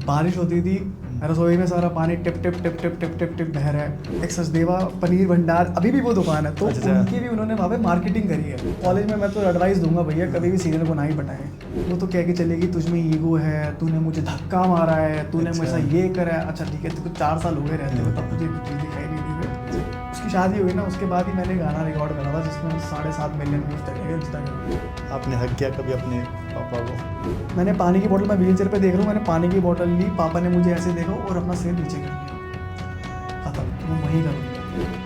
बारिश होती थी, रसोई में सारा पानी tip tip tip tip tip tip tip बह रहा है। एक सचदेवा पनीर भंडार, अभी भी वो दुकान है, तो उनकी भी उन्होंने वहाँ पे मार्केटिंग करी है। कॉलेज में मैं तो एडवाइस दूंगा, भैया कभी भी सीनियर को ना ही पटाएं। वो तो कह के चलेगी तुझमें ईगो है, तूने मुझे धक्का मारा है, तूने मुझे ये करा है। अच्छा ठीक है, तो 4 साल हो गए रहते हो, तब तुझे चीज़ दिखाई नहीं दी। उसकी शादी हुई ना, उसके बाद ही मैंने गाना रिकॉर्ड करा था जिसमें 7.5 मिलियन व्यूज चले गए इंस्टाग्राम। आपने हक किया कभी अपने पापा को? मैंने पानी की बोतल, मैं व्हील चेयर पे देख रहा हूँ, मैंने पानी की बोतल ली, पापा ने मुझे ऐसे देखा और अपना सिर नीचे कर लिया। खत्म, वो वहीं कर लिया।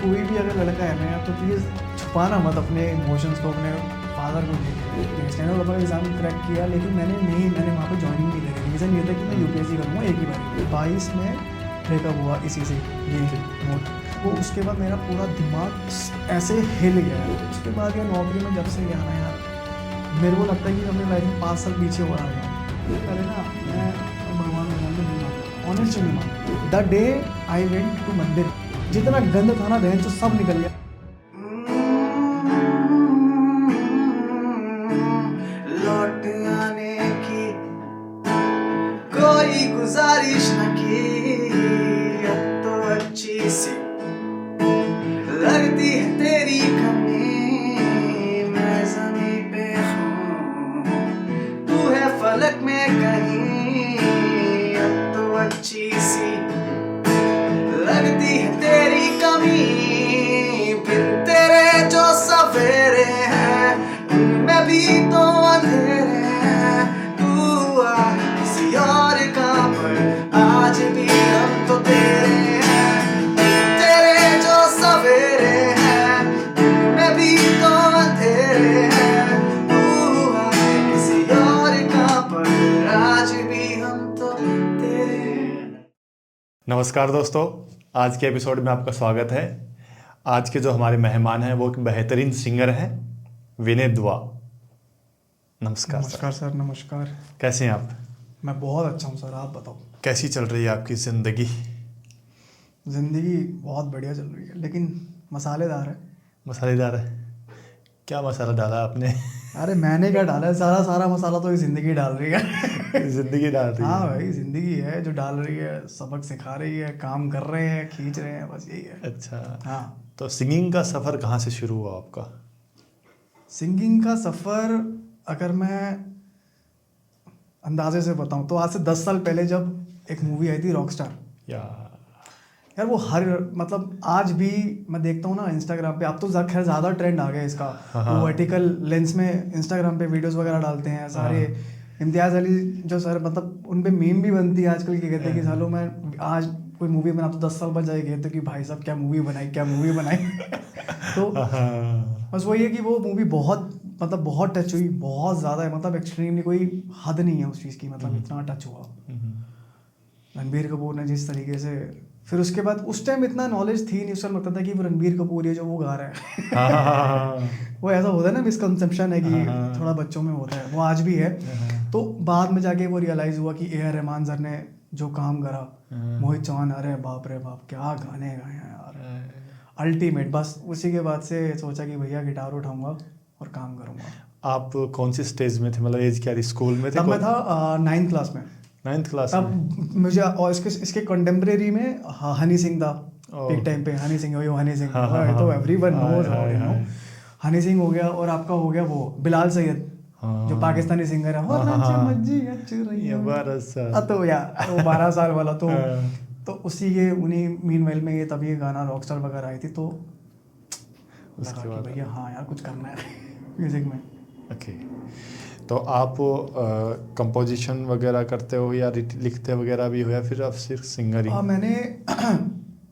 कोई भी अगर लड़का है ना, तो प्लीज़ छुपाना मत अपने इमोशंस को, अपने फादर को देखिए। स्टैंडर्ड का एग्जाम क्रैक किया, लेकिन मैंने वहाँ पे ज्वाइनिंग नहीं करी। रीज़न ये था कि मैं यूपीएससी करूँगा एक ही बार। 22 में ब्रेकअप हुआ इसी से, ये नोट। वो उसके बाद मेरा पूरा दिमाग ऐसे हिल गया। उसके बाद यार नौकरी में जब से गया ना यार, मेरे को लगता है कि अपनी लाइफ में 5 साल पीछे हो रहा है। अरे ना, मैं भगवान नहीं मानता, ऑनेस्टली नहीं मानता। The day I went to mandir, जितना गंद था ना बहन जो सब निकल गया। लौट आने की कोई गुजारिश न की, अब तो अच्छी सी लगती है तेरी कमी। मैं ज़मीं पे हूँ, तू है फलक में कहीं, अब तो अच्छी सी लगती है तेरी कमी। बिन तेरे जो सवेरे हैं, उनमें भी तो अंधेरे हैं। तू आ किसी और का, पर आज भी हम तो तेरे हैं। तेरे जो सवेरे हैं, उनमें भी तो अंधेरे हैं। तू आ किसी और का, पर आज भी हम तो तेरे हैं। नमस्कार दोस्तों, आज के एपिसोड में आपका स्वागत है। आज के जो हमारे मेहमान हैं वो एक बेहतरीन सिंगर हैं, विनय दुआ। नमस्कार नमस्कार सर, नमस्कार। कैसे हैं आप? मैं बहुत अच्छा हूँ सर, आप बताओ। कैसी चल रही है आपकी ज़िंदगी? ज़िंदगी बहुत बढ़िया चल रही है, लेकिन मसालेदार है। मसालेदार है? क्या मसाला डाला आपने? अरे मैंने क्या डाला है, सारा मसाला तो ये ज़िंदगी डाल रही है। ज़िंदगी डाल रही हाँ है। भाई, ज़िंदगी है जो डाल रही है, सबक सिखा रही है, काम कर रहे हैं, खींच रहे हैं, बस यही है। अच्छा, हाँ। तो सिंगिंग का सफ़र कहाँ से शुरू हुआ आपका? सिंगिंग का सफ़र अगर मैं अंदाजे से बताऊं तो आज से 10 साल पहले जब एक मूवी आई थी रॉकस्टार, यार वो हर मतलब आज भी मैं देखता हूँ ना इंस्टाग्राम पे। अब तो खैर ज़्यादा ट्रेंड आ गया इसका। वो वर्टिकल लेंस में इंस्टाग्राम पे वीडियोस वगैरह डालते हैं सारे। इम्तियाज़ अली जो सर, मतलब उन पे मीम भी बनती है आजकल की, कहते हैं कि सालों में आज कोई मूवी बना तो 10 साल बाद जाएगी, तो कि भाई साहब क्या मूवी बनाई, क्या मूवी बनाई। तो बस वही है कि वो मूवी बहुत टच हुई, बहुत ज़्यादा है, मतलब एक्सट्रीमली, कोई हद नहीं है उस चीज़ की, मतलब इतना टच हुआ रणबीर कपूर ने जिस तरीके से। फिर उसके बाद उस टाइम इतना नॉलेज थी नहीं, उस टाइम लगता था कि वो रणबीर कपूर है जो वो गा रहा है। वो ऐसा होता है ना, मिसकंसेप्शन है कि थोड़ा बच्चों में होता है, वो आज भी है। तो बाद में जाके वो रियलाइज़ हुआ कि ए आर रहमान सर ने जो काम करा, मोहित चौहान, अरे बाप रे बाप क्या गाने गाए हैं यार, अल्टीमेट। बस उसी के बाद से सोचा कि भैया गिटार उठाऊंगा और काम करूंगा। आप कौन सी स्टेज में थे, मतलब एज क्या थी? स्कूल में थे? तब मैं था 9th क्लास में। 9th क्लास में? तब मुझे, और इसके कंटेम्प्रेरी में हनी सिंह था एक टाइम पे। हनी सिंह तो everyone knows about him. Honey Singh हो गया, और आपका हो गया वो बिलाल सैयद, जो पाकिस्तानी सिंगर है। तो यार वो 12 साल वाला, तो उसी के उन्हीं मीनवाइल में ये तब ये गाना रॉकस्टार वगैरह आई थी, तो उसके बाद भैया हाँ यार कुछ करना है म्यूजिक में। ओके, तो आप कंपोजिशन वगैरह करते हो या लिखते वगैरह भी हो, या फिर आप सिर्फ सिंगर ही? मैंने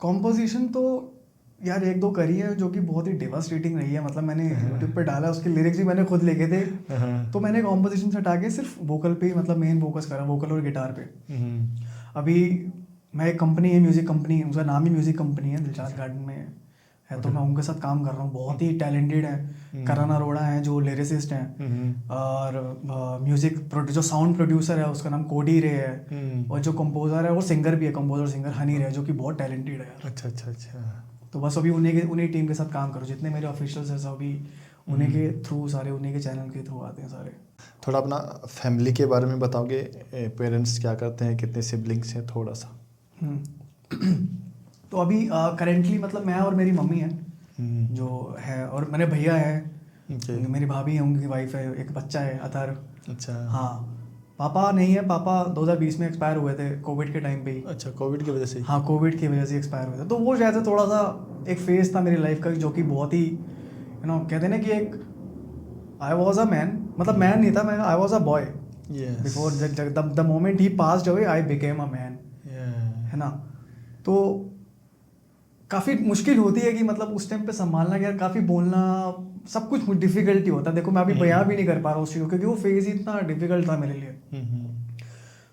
कंपोजिशन तो यार 1-2 करी है जो कि बहुत ही डिवास्टेटिंग रही है। मतलब मैंने यूट्यूब पे डाला, उसके लिरिक्स भी मैंने खुद लिखे थे। तो मैंने कंपोजिशन से हटा के सिर्फ वोकल पे, मतलब मेन फोकस करा, वोकल और गिटार पे। अभी मैं एक कंपनी है, म्यूज़िक कंपनी, उसका नाम ही म्यूज़िक कंपनी है, दिलशाद गार्डन में है। तो मैं उनके साथ काम कर रहा हूँ, बहुत ही टैलेंटेड है। करण अरोड़ा हैं जो लिरिसिस्ट हैं, और म्यूज़िक जो साउंड प्रोड्यूसर है उसका नाम कोडी रे है, और जो कंपोज़र है वो सिंगर भी है, कंपोज़र सिंगर हनी रे, जो कि बहुत टैलेंटेड है। अच्छा। तो बस अभी उन्हीं टीम के साथ काम करो, जितने मेरे ऑफिशियल्स हैं सब अभी उन्हीं के थ्रू, सारे उन्हीं के चैनल के थ्रू आते हैं सारे। थोड़ा अपना फैमिली के बारे में बताओगे, पेरेंट्स क्या करते हैं, कितने सिबलिंग्स हैं, थोड़ा सा। तो अभी करेंटली मतलब मैं और मेरी मम्मी है जो है, और मेरे भैया है, मेरी भाभी है, उनकी वाइफ है, एक बच्चा है अतर। अच्छा। हाँ, पापा नहीं है, पापा 2020 में एक्सपायर हुए थे कोविड के टाइम पे ही। अच्छा, कोविड की वजह से? हाँ, कोविड की वजह से एक्सपायर हुए थे। तो वो शायद से थोड़ा सा एक फेज था मेरी लाइफ का जो कि बहुत ही कहते हैं ना कि एक आई वॉज अ मैन, मतलब मैन नहीं था मैं, I was a boy before the moment he passed away I became a man, है ना। तो काफ़ी मुश्किल होती है कि मतलब उस टाइम पे संभालना, यार काफ़ी बोलना, सब कुछ डिफिकल्टी होता है। देखो मैं अभी बयां भी नहीं कर पा रहा हूँ उस चीज़ को, क्योंकि वो फेज ही इतना डिफिकल्ट था मेरे लिए।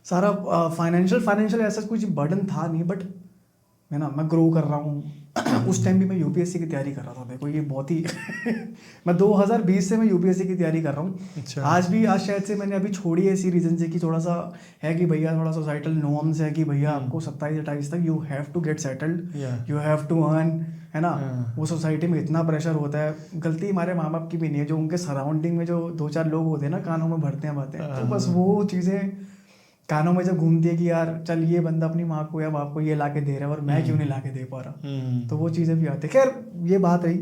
सारा फाइनेंशियल ऐसा कुछ बर्डन था नहीं, बट है ना, मैं ग्रो कर रहा हूँ। उस टाइम भी मैं यूपीएससी की तैयारी कर रहा था। देखो ये बहुत ही मैं 2020 से मैं यूपीएससी की तैयारी कर रहा हूँ। अच्छा। आज शायद से मैंने अभी छोड़ी है इसी रीज़न से कि थोड़ा सा है कि भैया थोड़ा सोसाइटल नॉर्म्स है कि भैया आपको 27-28 तक you have to get settled, you have to earn, है ना। वो सोसाइटी में इतना प्रेशर होता है। गलती हमारे माँ बाप की भी नहीं है, जो उनके सराउंडिंग में जो 2-4 लोग होते हैं ना, कानों में भरते हैं बातें, तो बस वो चीज़ें कानों में जब घूमती है कि यार चल ये बंदा अपनी माँ को या बाप को ये ला के दे रहा है और मैं क्यों नहीं ला के दे पा रहा, तो वो चीज़ें भी आती है। खैर ये बात रही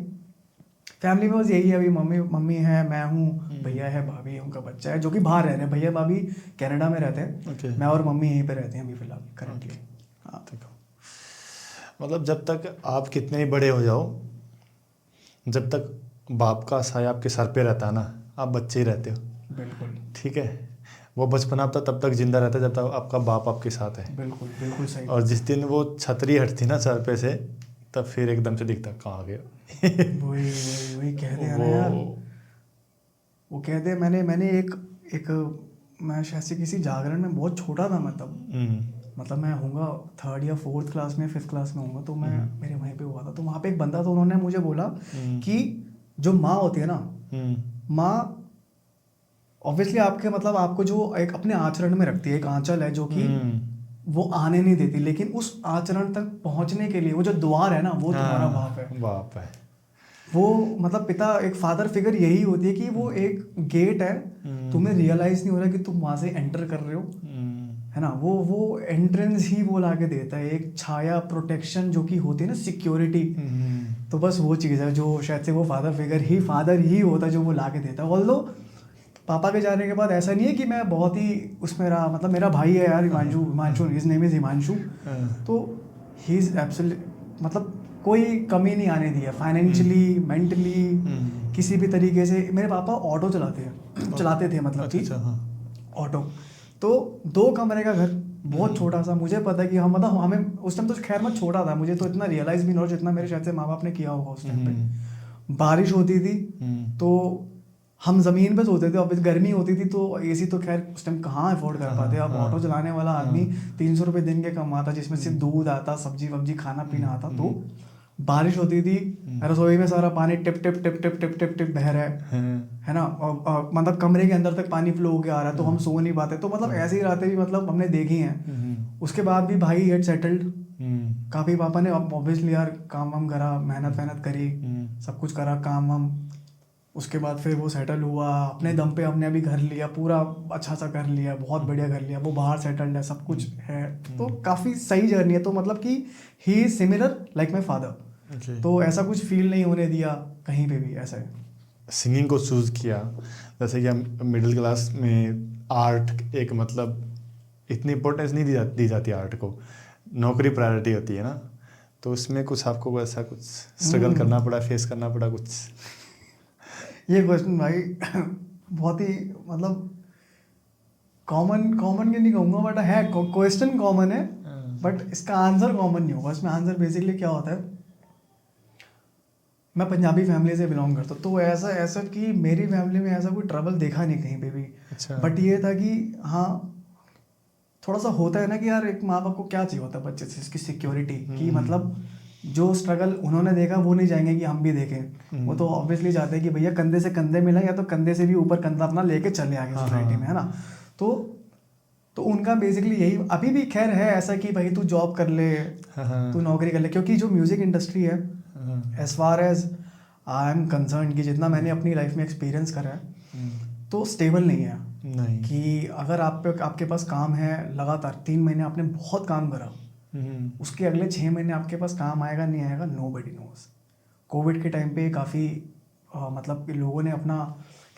फैमिली में, बस यही है। अभी मम्मी है, मैं हूँ, भैया है, भाभी है, उनका बच्चा है जो कि बाहर रह रहे हैं। भैया भाभी कनाडा में रहते हैं, मैं और मम्मी यहीं पे रहते हैं अभी फिलहाल करेंटली। हाँ, देखो मतलब जब तक आप कितने ही बड़े हो जाओ, जब तक बाप का साया आपके सर पे रहता है ना, आप बच्चे ही रहते हो। बिल्कुल ठीक है, वो बचपना आपका तब तक जिंदा रहता है जब तक आपका बाप आपके साथ है। बिल्कुल बिल्कुल सही। और जिस दिन वो छतरी हटती ना सर पे से, तब फिर एकदम से दिखता कहाँ गया। वही कहते हैं ना यार, वो कहते हैं। मैंने एक मैं शायद से किसी जागरण में बहुत छोटा था, मतलब मैं होऊंगा 3rd या 4th क्लास में, 5th क्लास में होऊंगा, तो मैं मेरे वहीं पे हुआ था। तो वहाँ पे एक बंदा था, उन्होंने मुझे बोला कि जो माँ होती है ना, माँ ऑब्वियसली आपके मतलब आपको जो एक अपने आचरण में रखती है, एक आंचल है जो कि वो आने नहीं देती, लेकिन उस आचरण तक पहुंचने के लिए वो जो द्वार है ना, वो तुम्हारा बाप है। वो मतलब पिता, एक फादर फिगर यही होती है कि वो एक गेट है, तुम्हें रियलाइज नहीं हो रहा कि तुम वहां से एंटर कर रहे हो, है ना। वो एंट्रेंस ही वो लाके देता है, एक छाया, प्रोटेक्शन जो कि होती है ना, सिक्योरिटी। तो बस वो चीज़ है जो शायद से वो फादर ही होता है जो वो लाके देता है। ऑल्दो पापा के जाने के बाद ऐसा नहीं है कि मैं बहुत ही उसमें रहा, मतलब मेरा भाई है यार, Himanshu, his name is Himanshu, तो ही इज एब्सोल्यूट, मतलब कोई कमी नहीं आने दी है फाइनेंशियली, मेंटली, किसी भी तरीके से। मेरे पापा ऑटो चलाते थे, मतलब कि ऑटो। तो 2 कमरे का घर, बहुत छोटा सा। मुझे पता है कि हम मतलब हमें उस टाइम तो खैर मैं छोटा था, मुझे तो इतना रियलाइज भी नहीं हो जितना मेरे शायद से माँ बाप ने किया होगा उस टाइम पे। बारिश होती थी तो हम ज़मीन पे सोते थे, अब गर्मी होती थी तो एसी तो खैर उस टाइम कहाँ अफोर्ड कर पाते। अब ऑटो चलाने वाला आदमी 300 रुपये दिन के कमाता, जिसमें से दूध आता, सब्जी वब्जी, खाना पीना आता। तो बारिश होती थी, रसोई में सारा पानी tip tip tip tip tip tip tip बह रहा है ना, मतलब कमरे के अंदर तक पानी फ्लो होके आ रहा है, तो हम सो नहीं पाते। तो मतलब ऐसी रातें भी मतलब हमने देखी हैं। उसके बाद भी भाई गेट सेटल्ड, काफ़ी पापा ने ऑब्वियसली यार काम वाम करा, मेहनत करी, सब कुछ करा काम वाम। उसके बाद फिर वो सेटल हुआ अपने दम पे, हमने अभी घर लिया, पूरा अच्छा सा घर लिया, बहुत बढ़िया घर लिया, वो बाहर सेटल्ड है, सब कुछ है। तो काफ़ी सही जर्नी है। तो मतलब कि he is similar like my father, तो ऐसा कुछ फील नहीं होने दिया कहीं पे भी। ऐसा है, सिंगिंग को चूज़ किया, जैसे कि हम मिडिल क्लास में आर्ट एक मतलब इतनी इम्पोर्टेंस नहीं दी जाती आर्ट को, नौकरी प्रायोरिटी होती है ना। तो उसमें कुछ आपको ऐसा कुछ स्ट्रगल करना पड़ा, फेस करना पड़ा कुछ? ये क्वेश्चन भाई बहुत ही मतलब कॉमन के नहीं कहूँगा, बट है क्वेश्चन कॉमन है, बट इसका आंसर कॉमन नहीं होगा। इसमें आंसर बेसिकली क्या होता है, मैं पंजाबी फैमिली से बिलोंग करता हूँ, तो ऐसा कि मेरी फैमिली में ऐसा कोई ट्रबल देखा नहीं कहीं पे भी। अच्छा। बट ये था कि हाँ, थोड़ा सा होता है ना कि यार एक माँ बाप को क्या चाहिए होता है बच्चे से, इसकी सिक्योरिटी की, मतलब जो स्ट्रगल उन्होंने देखा वो नहीं चाहेंगे कि हम भी देखें। वो तो ऑब्वियसली चाहते हैं कि भैया कंधे से कंधे मिला, या तो कंधे से भी ऊपर कंधा अपना लेके चले आगे सोसाइटी में, है ना। तो उनका बेसिकली यही अभी भी खैर है ऐसा कि भाई तू जॉब कर ले, तू नौकरी कर ले, क्योंकि जो म्यूजिक इंडस्ट्री है, as far as I am concerned, कि जितना मैंने अपनी लाइफ में एक्सपीरियंस करा है, तो स्टेबल नहीं है नहीं कि अगर आपके पास काम है लगातार 3 महीने आपने बहुत काम करा, उसके अगले 6 महीने आपके पास काम आएगा नहीं आएगा, नोबडी नोज। कोविड के टाइम पे काफ़ी मतलब कि लोगों ने अपना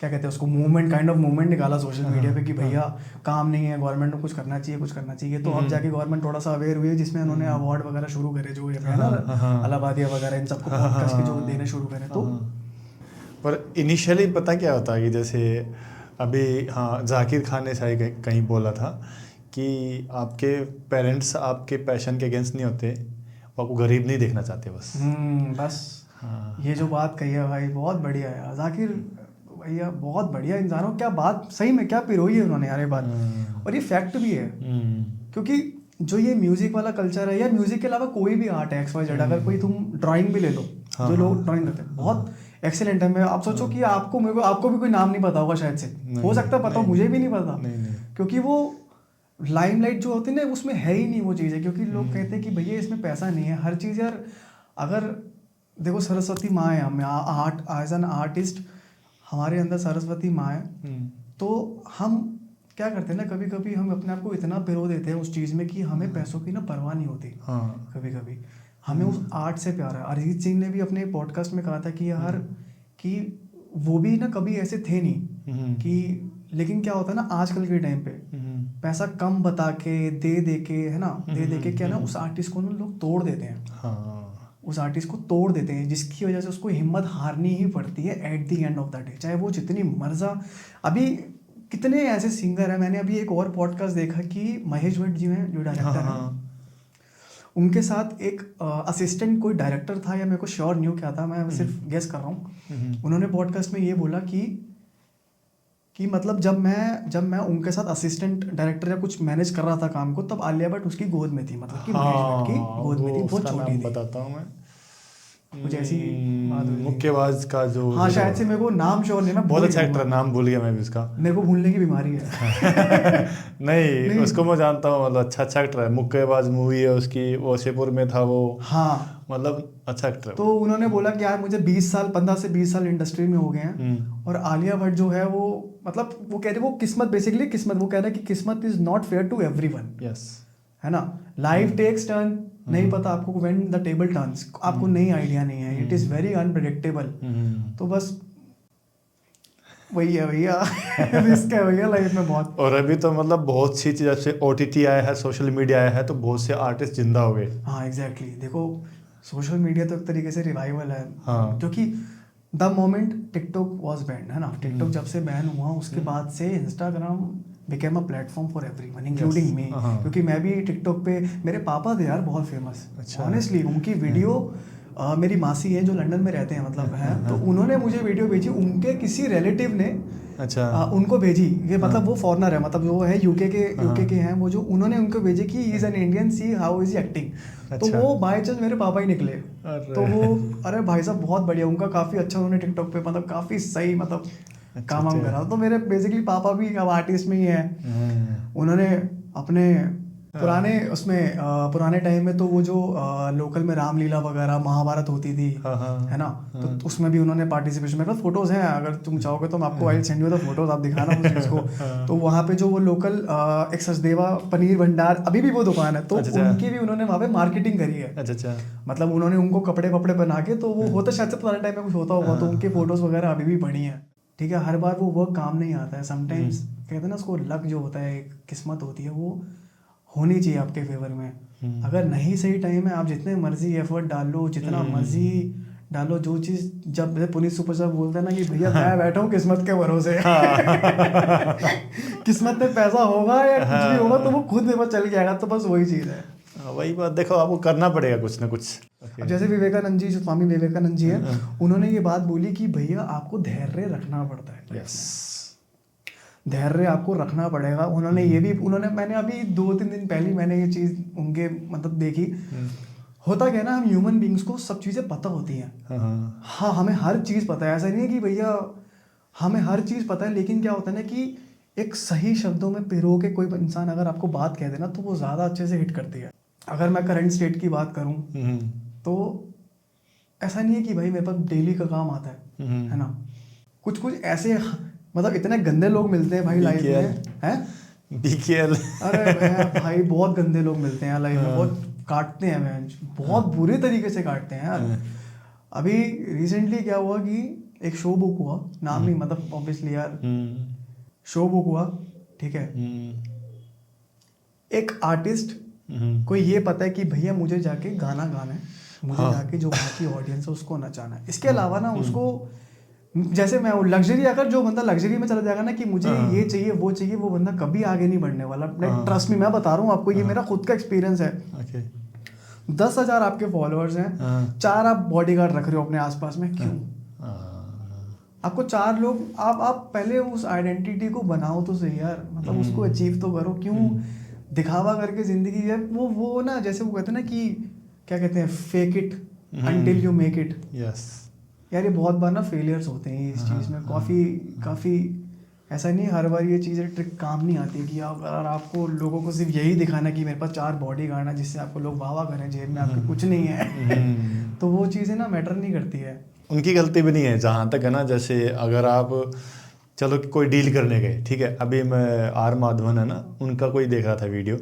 क्या कहते हैं उसको काइंड ऑफ मूवमेंट निकाला सोशल मीडिया पे कि भैया काम नहीं है, गवर्नमेंट को कुछ करना चाहिए। तो अब जाके गवर्नमेंट थोड़ा सा अवेयर हुई है, जिसमें उन्होंने अवार्ड वगैरह शुरू करे, जो है ना अलाहाबादिया वगैरह, इन सबको पॉडकास्ट के जो देने शुरू करें। तो पर इनिशियली पता क्या होता है कि जैसे अभी जाकिर खान ने शायद कहीं बोला था कि आपके पेरेंट्स आपके पैशन के अगेंस्ट नहीं होते, वो आपको गरीब नहीं देखना चाहते बस। बस ये जो बात कही है भाई बहुत बढ़िया है जाकिर भैया, बहुत बढ़िया इंसान हो। क्या बात, सही में क्या पिरोई है उन्होंने यार ये बात, और ये फैक्ट भी है। क्योंकि जो ये म्यूजिक वाला कल्चर है, या म्यूजिक के अलावा कोई भी आर्ट है XYZ, अगर कोई तुम ड्राइंग भी ले लो, जो लोग ड्राइंग करते हैं बहुत एक्सीलेंट है। मैं आप सोचो कि आपको भी कोई नाम नहीं पता होगा शायद से, हो सकता है पता हो, मुझे भी नहीं पता, क्योंकि वो लाइमलाइट जो होती है ना उसमें है ही नहीं वो चीज़ है। क्योंकि लोग कहते हैं कि भैया इसमें पैसा नहीं है, हर चीज़ यार। अगर देखो सरस्वती माँ है, हमें आर्ट एज एन आर्टिस्ट हमारे अंदर सरस्वती माँ है, तो हम क्या करते हैं ना, कभी कभी हम अपने आप को इतना पिरो देते हैं उस चीज़ में कि हमें पैसों की ना परवाह नहीं होती। कभी कभी हमें उस आर्ट से प्यार है। अरिजीत सिंह ने भी अपने पॉडकास्ट में कहा था कि यार कि वो भी ना कभी ऐसे थे नहीं कि, लेकिन क्या होता है ना आजकल के टाइम पे पैसा कम बता के दे के है ना, दे के क्या ना उस आर्टिस्ट को ना लोग तोड़ देते हैं। उस आर्टिस्ट को तोड़ देते हैं, जिसकी वजह से उसको हिम्मत हारनी ही पड़ती है at the end of the day, चाहे वो जितनी मर्जा। अभी कितने ऐसे सिंगर हैं, मैंने अभी एक और पॉडकास्ट देखा कि महेश भट्ट जी हैं जो डायरेक्टर हैं, उनके साथ एक असिस्टेंट कोई डायरेक्टर था, या मेरे को श्योर नहीं हो क्या था, मैं सिर्फ गेस कर रहा हूँ। उन्होंने पॉडकास्ट में ये बोला कि मतलब जब मैं उनके साथ असिस्टेंट डायरेक्टर या कुछ मैनेज कर रहा था काम को, तब आलिया भट्ट उसकी गोद में थी, मतलब कि महेश भट्ट की गोद में थी, बहुत छोटी थी। बताता हूँ मैं कुछ ऐसी बात हुई थी। मुक्केबाज का जो शायद से मेरे को नाम श्योर नहीं, मैं बहुत अच्छा एक्टर, नाम भूल गया मैं भी उसका, मेरे को भूलने की बीमारी है। नहीं उसको मैं जानता हूँ, मतलब अच्छा एक्टर है। मुक्केबाज मूवी है उसकी, वो शेपुर में था वो, मतलब अच्छा एक्टर। तो उन्होंने बोला कि यार मुझे 15 से 20 साल इंडस्ट्री में हो गए हैं, और आलिया भट्ट जो है वो मतलब वो कह रहे वो किस्मत, बेसिकली किस्मत, वो कह रहे हैं कि किस्मत is not fair to everyone, है ना, लाइफ टेक्स टर्न, नहीं पता आपको व्हेन द टेबल टर्न्स, आपको नई आइडिया नहीं है, इट इज वेरी अनप्रेडिक्टेबल। तो बस वही है भैया, रिस्क है भैया लाइफ में बहुत। और अभी तो मतलब बहुत सी चीज़, जैसे OTT आया है, सोशल मीडिया आया है, तो बहुत से आर्टिस्ट जिंदा हो गए। हाँ एग्जैक्टली, देखो सोशल मीडिया तो एक तरीके से रिवाइवल है, क्योंकि the moment TikTok was banned, है ना, टिकटॉक जब से बैन हुआ उसके बाद से Instagram became a platform for everyone including me, क्योंकि मैं भी टिकटॉक पे, मेरे पापा थे यार बहुत फेमस, ऑनेस्टली उनकी वीडियो, मेरी मासी है जो लंदन में रहते हैं, मतलब है, तो उन्होंने मुझे वीडियो भेजी, उनके किसी रिलेटिव ने उनको भेजी, ये मतलब वो फॉरनर है, मतलब वो है यूके के हैं वो, जो उन्होंने उनको भेजे कि he is an Indian, see how is acting, तो वो बाय चांस मेरे पापा ही निकले। तो वो अरे भाई साहब बहुत बढ़िया, उनका काफ़ी अच्छा उन्होंने टिकटॉक पे मतलब काफ़ी सही मतलब काम करा। तो मेरे बेसिकली पापा भी अब आर्टिस्ट में ही हैं, उन्होंने अपने पुराने टाइम में तो वो जो लोकल में रामलीला वगैरह महाभारत होती थी, है ना, तो उसमें भी उन्होंने पार्टिसिपेशन, मेरे पास फोटोज हैं, अगर तुम चाहोगे तो मैं आपको I send you the photos, आप दिखाना उस चीज़ को। तो वहाँ पे जो वो लोकल एक सचदेवा पनीर भंडार, अभी भी वो दुकान है, तो उनकी भी उन्होंने वहाँ पे मार्केटिंग करी है। मतलब उन्होंने उनको कपड़े बना के, तो वो होता शायद से पुराने टाइम में कुछ होता होगा, तो उनके फोटोज वगैरह अभी भी बनी है। ठीक है, हर बार वो वर्क काम नहीं आता है, समटाइम्स कहते हैं ना उसको लक जो होता है, किस्मत होती है, वो होनी चाहिए आपके फेवर में। अगर नहीं सही टाइम है, आप जितने मर्जी एफर्ट डाल लो, जितना मर्जी डालो, जो चीज़, जब पुनीत सुपरस्टार बोलते हैं ना कि भैया मैं बैठा हूँ किस्मत के भरोसे, किस्मत में पैसा होगा या कुछ भी होगा तो वो खुद में चल के आएगा, तो बस वही चीज़ है। वही बात, देखो आपको करना पड़ेगा कुछ ना कुछ। अब जैसे विवेकानंद जी, जो स्वामी विवेकानंद जी हैं, उन्होंने ये बात बोली कि भैया आपको धैर्य रखना पड़ता है, धैर्य आपको रखना पड़ेगा। मैंने अभी 2-3 दिन पहले मैंने ये चीज़ उनके मतलब देखी। होता क्या है ना, हम ह्यूमन बींग्स को सब चीज़ें पता होती हैं, हाँ हमें हर चीज़ पता है, ऐसा नहीं है कि भैया हमें हर चीज़ पता है, लेकिन क्या होता है ना कि एक सही शब्दों में पिरो के कोई इंसान अगर आपको बात कह देना तो वो ज़्यादा अच्छे से हिट करती है। अगर मैं करंट स्टेट की बात करूँ तो ऐसा नहीं है कि भाई मेरे पास डेली का काम आता है ना, कुछ ऐसे मतलब इतने गंदे लोग मिलते हैं भाई लाइफ में, हैं BKL। अरे भाई बहुत गंदे लोग मिलते हैं लाइफ में, बहुत काटते हैं मैन, बहुत बुरे तरीके से काटते हैं यार। अभी रिसेंटली क्या हुआ कि एक शो बुक हुआ, नाम नहीं मतलब ऑब्वियसली यार, शो बुक हुआ, ठीक है। एक आर्टिस्ट को ये पता है कि भैया मुझे जाके गाना गाना है, मुझे जाके जो वहाँ की ऑडियंस है उसको नचाना है। इसके अलावा ना उसको, जैसे मैं लग्जरी, अगर जो बंदा लग्जरी में चला जाएगा ना कि मुझे ये चाहिए वो चाहिए, वो बंदा कभी आगे नहीं बढ़ने वाला। ट्रस्ट मी, मैं बता रहा हूँ आपको, ये मेरा खुद का एक्सपीरियंस है। 10,000 आपके फॉलोअर्स हैं, 4 आप बॉडीगार्ड रख रहे हो अपने आसपास में, क्यों? आपको 4 लोग, आप पहले उस आइडेंटिटी को बनाओ तो सही यार, मतलब उसको अचीव तो करो। क्यों दिखावा करके जिंदगी है वो ना, जैसे वो कहते हैं ना कि क्या कहते हैं, fake it until you make it. Yes यार ये बहुत बार ना फेलियर्स होते हैं इस चीज़ में, काफ़ी ऐसा नहीं, हर बार ये चीज़ें ट्रिक काम नहीं आती कि अगर आपको लोगों को सिर्फ यही दिखाना कि मेरे पास 4 बॉडीगार्ड है जिससे आपको लोग वाह वाह करें, जेब में आपके कुछ नहीं है तो वो चीज़ें ना मैटर नहीं करती है। उनकी गलती भी नहीं है जहाँ तक है ना, जैसे अगर आप चलो कोई डील करने गए, ठीक है, अभी मैं आर माधवन है ना, उनका कोई देख रहा था वीडियो,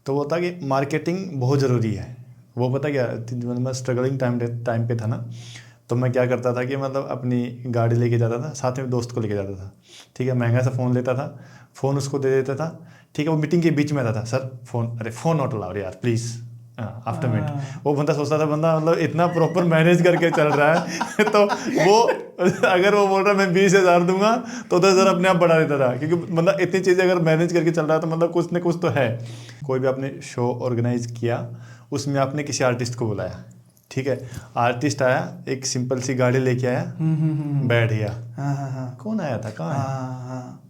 तो वो था कि मार्केटिंग बहुत ज़रूरी है। वो पता क्या, मैं स्ट्रगलिंग टाइम पे था ना, तो मैं क्या करता था कि मतलब अपनी गाड़ी लेके जाता था, साथ में दोस्त को लेके जाता था, ठीक है, महंगा सा फ़ोन लेता था, फ़ोन उसको दे देता था, ठीक है, वो मीटिंग के बीच में आता था, सर फ़ोन नॉट अलाउड यार प्लीज़ आफ्टर मीट। वो बंदा सोचता था, बंदा मतलब इतना प्रॉपर मैनेज करके चल रहा है तो वो अगर वो बोल रहा है मैं 20,000 दूंगा तो 10,000 अपने आप बढ़ा देता था, क्योंकि मतलब इतनी चीज़ें अगर मैनेज करके चल रहा है तो मतलब कुछ न कुछ तो है। कोई भी आपने शो ऑर्गेनाइज किया, उसमें आपने किसी आर्टिस्ट को बुलाया, ठीक है, आर्टिस्ट आया, एक सिंपल सी गाड़ी लेके आया, बैठ गया, कौन आया था, कहाँ है,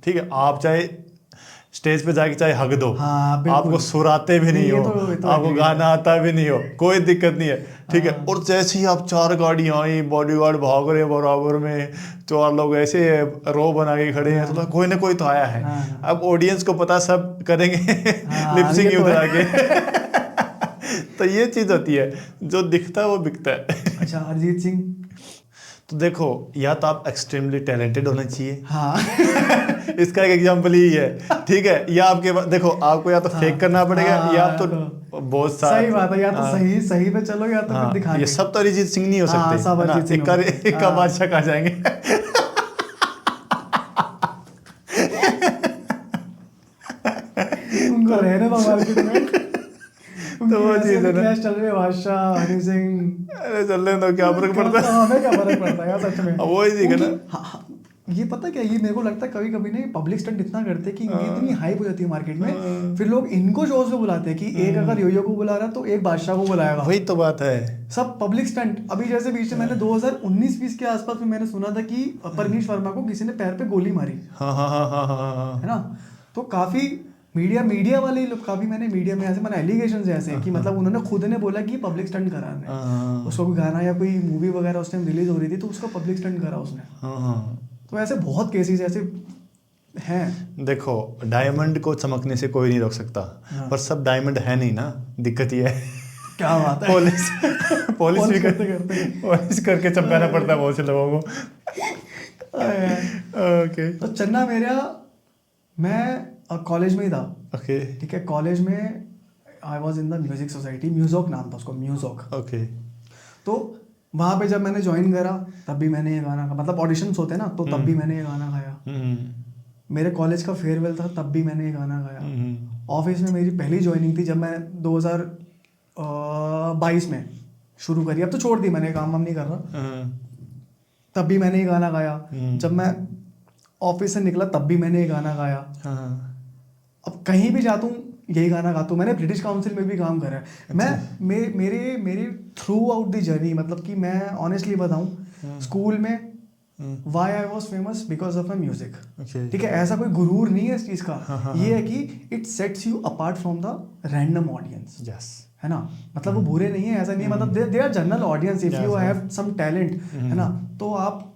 ठीक है, आप चाहे स्टेज पे जाके चाहे हक दो, आपको सुराते भी नहीं हो, आपको गाना आता भी नहीं हो, कोई दिक्कत नहीं है, ठीक है, और जैसे ही आप 4 गाड़ी आई, बॉडीगार्ड भाग रहे बराबर में, 4 लोग ऐसे रो बना के खड़े हैं, तो कोई ना कोई तो आया है। अब ऑडियंस को पता सब करेंगे लिपसिंग उतरा के तो ये चीज होती है, जो दिखता है वो बिकता है। अच्छा, अरिजीत सिंह तो देखो, या तो आप एक्सट्रीमली टैलेंटेड होना चाहिए, हाँ इसका एक एग्जांपल ही है, ठीक है, या आपके देखो आपको या तो फेक करना पड़ेगा, या तो बहुत सारा, सही बात है, या तो सही पे चलो, या तो फिर दिखा, ये सब तो अरिजीत सिंह नहीं हो सकते, एक का बादशाह कहा जाएंगे उनको रहने दो मार्केट में तो वो चीज़ है ना, चल रही है बादशाह हनी सिंह, अरे चल रहे तो क्या फर्क पड़ता है, हमें क्या फर्क पड़ता है यार सच में। वो ही चीज़ है ना। ये पता क्या, ये मेरे को लगता है कभी कभी ना पब्लिक स्टंट इतना करते हैं कि इनकी इतनी हाइप हो जाती है मार्केट में, फिर लोग इनको शोज पे बुलाते हैं कि एक अगर योयो को बुला रहा है तो एक बादशाह को बुलाएगा। वही तो बात है, सब पब्लिक स्टंट। अभी जैसे बीच में मैंने 2019-20 के आसपास में मैंने सुना था कि परनीश वर्मा को किसी ने पैर पे गोली मारी, है ना, तो काफी मीडिया वाले लोग, काफी मैंने मीडिया में ऐसे मैंने एलिगेशंस ऐसे कि मतलब उन्होंने खुद ने बोला कि पब्लिक स्टंट करा है, उसको कोई गाना या कोई मूवी वगैरह उस टाइम रिलीज हो रही थी तो उसका पब्लिक स्टंट करा उसने। तो ऐसे बहुत केसेस ऐसे हैं। देखो, डायमंड को चमकने से कोई नहीं रोक सकता, पर सब डायमंड है नहीं ना, दिक्कत ये है। क्या बात है, पुलिस भी पुलिस करके चमकाना पड़ता है बहुत से लोगों को। ओके, तो चन्ना मेरा, मैं कॉलेज में ही था, ओके, ठीक है, कॉलेज में I was in the music society, म्यूजोक नाम था उसको, म्यूजोक, ओके। तो वहाँ पे जब मैंने ज्वाइन करा तब भी मैंने ये गाना, मतलब ऑडिशंस होते ना, तो तब भी मैंने ये गाना गाया। मेरे कॉलेज का फेयरवेल था तब भी मैंने ये गाना गाया। ऑफिस में मेरी पहली ज्वाइनिंग थी जब मैं 2022 में शुरू करी, अब तो छोड़ दी मैंने, काम नहीं कर रहा, तब भी मैंने ये गाना गाया। जब मैं ऑफिस से निकला तब भी मैंने ये गाना गाया। अब कहीं भी जाता हूँ यही गाना गाता हूँ। मैंने ब्रिटिश काउंसिल में भी काम करा है। मैं मेरे थ्रू आउट द जर्नी, मतलब कि मैं ऑनेस्टली बताऊँ, स्कूल में why I was famous because of my music, ठीक है, ऐसा कोई गुरूर नहीं है इस चीज़ का। ये है कि it sets you apart from the random audience, है ना, मतलब वो बुरे नहीं है, ऐसा नहीं है, मतलब they are general audience. If you have some talent, है ना, तो आप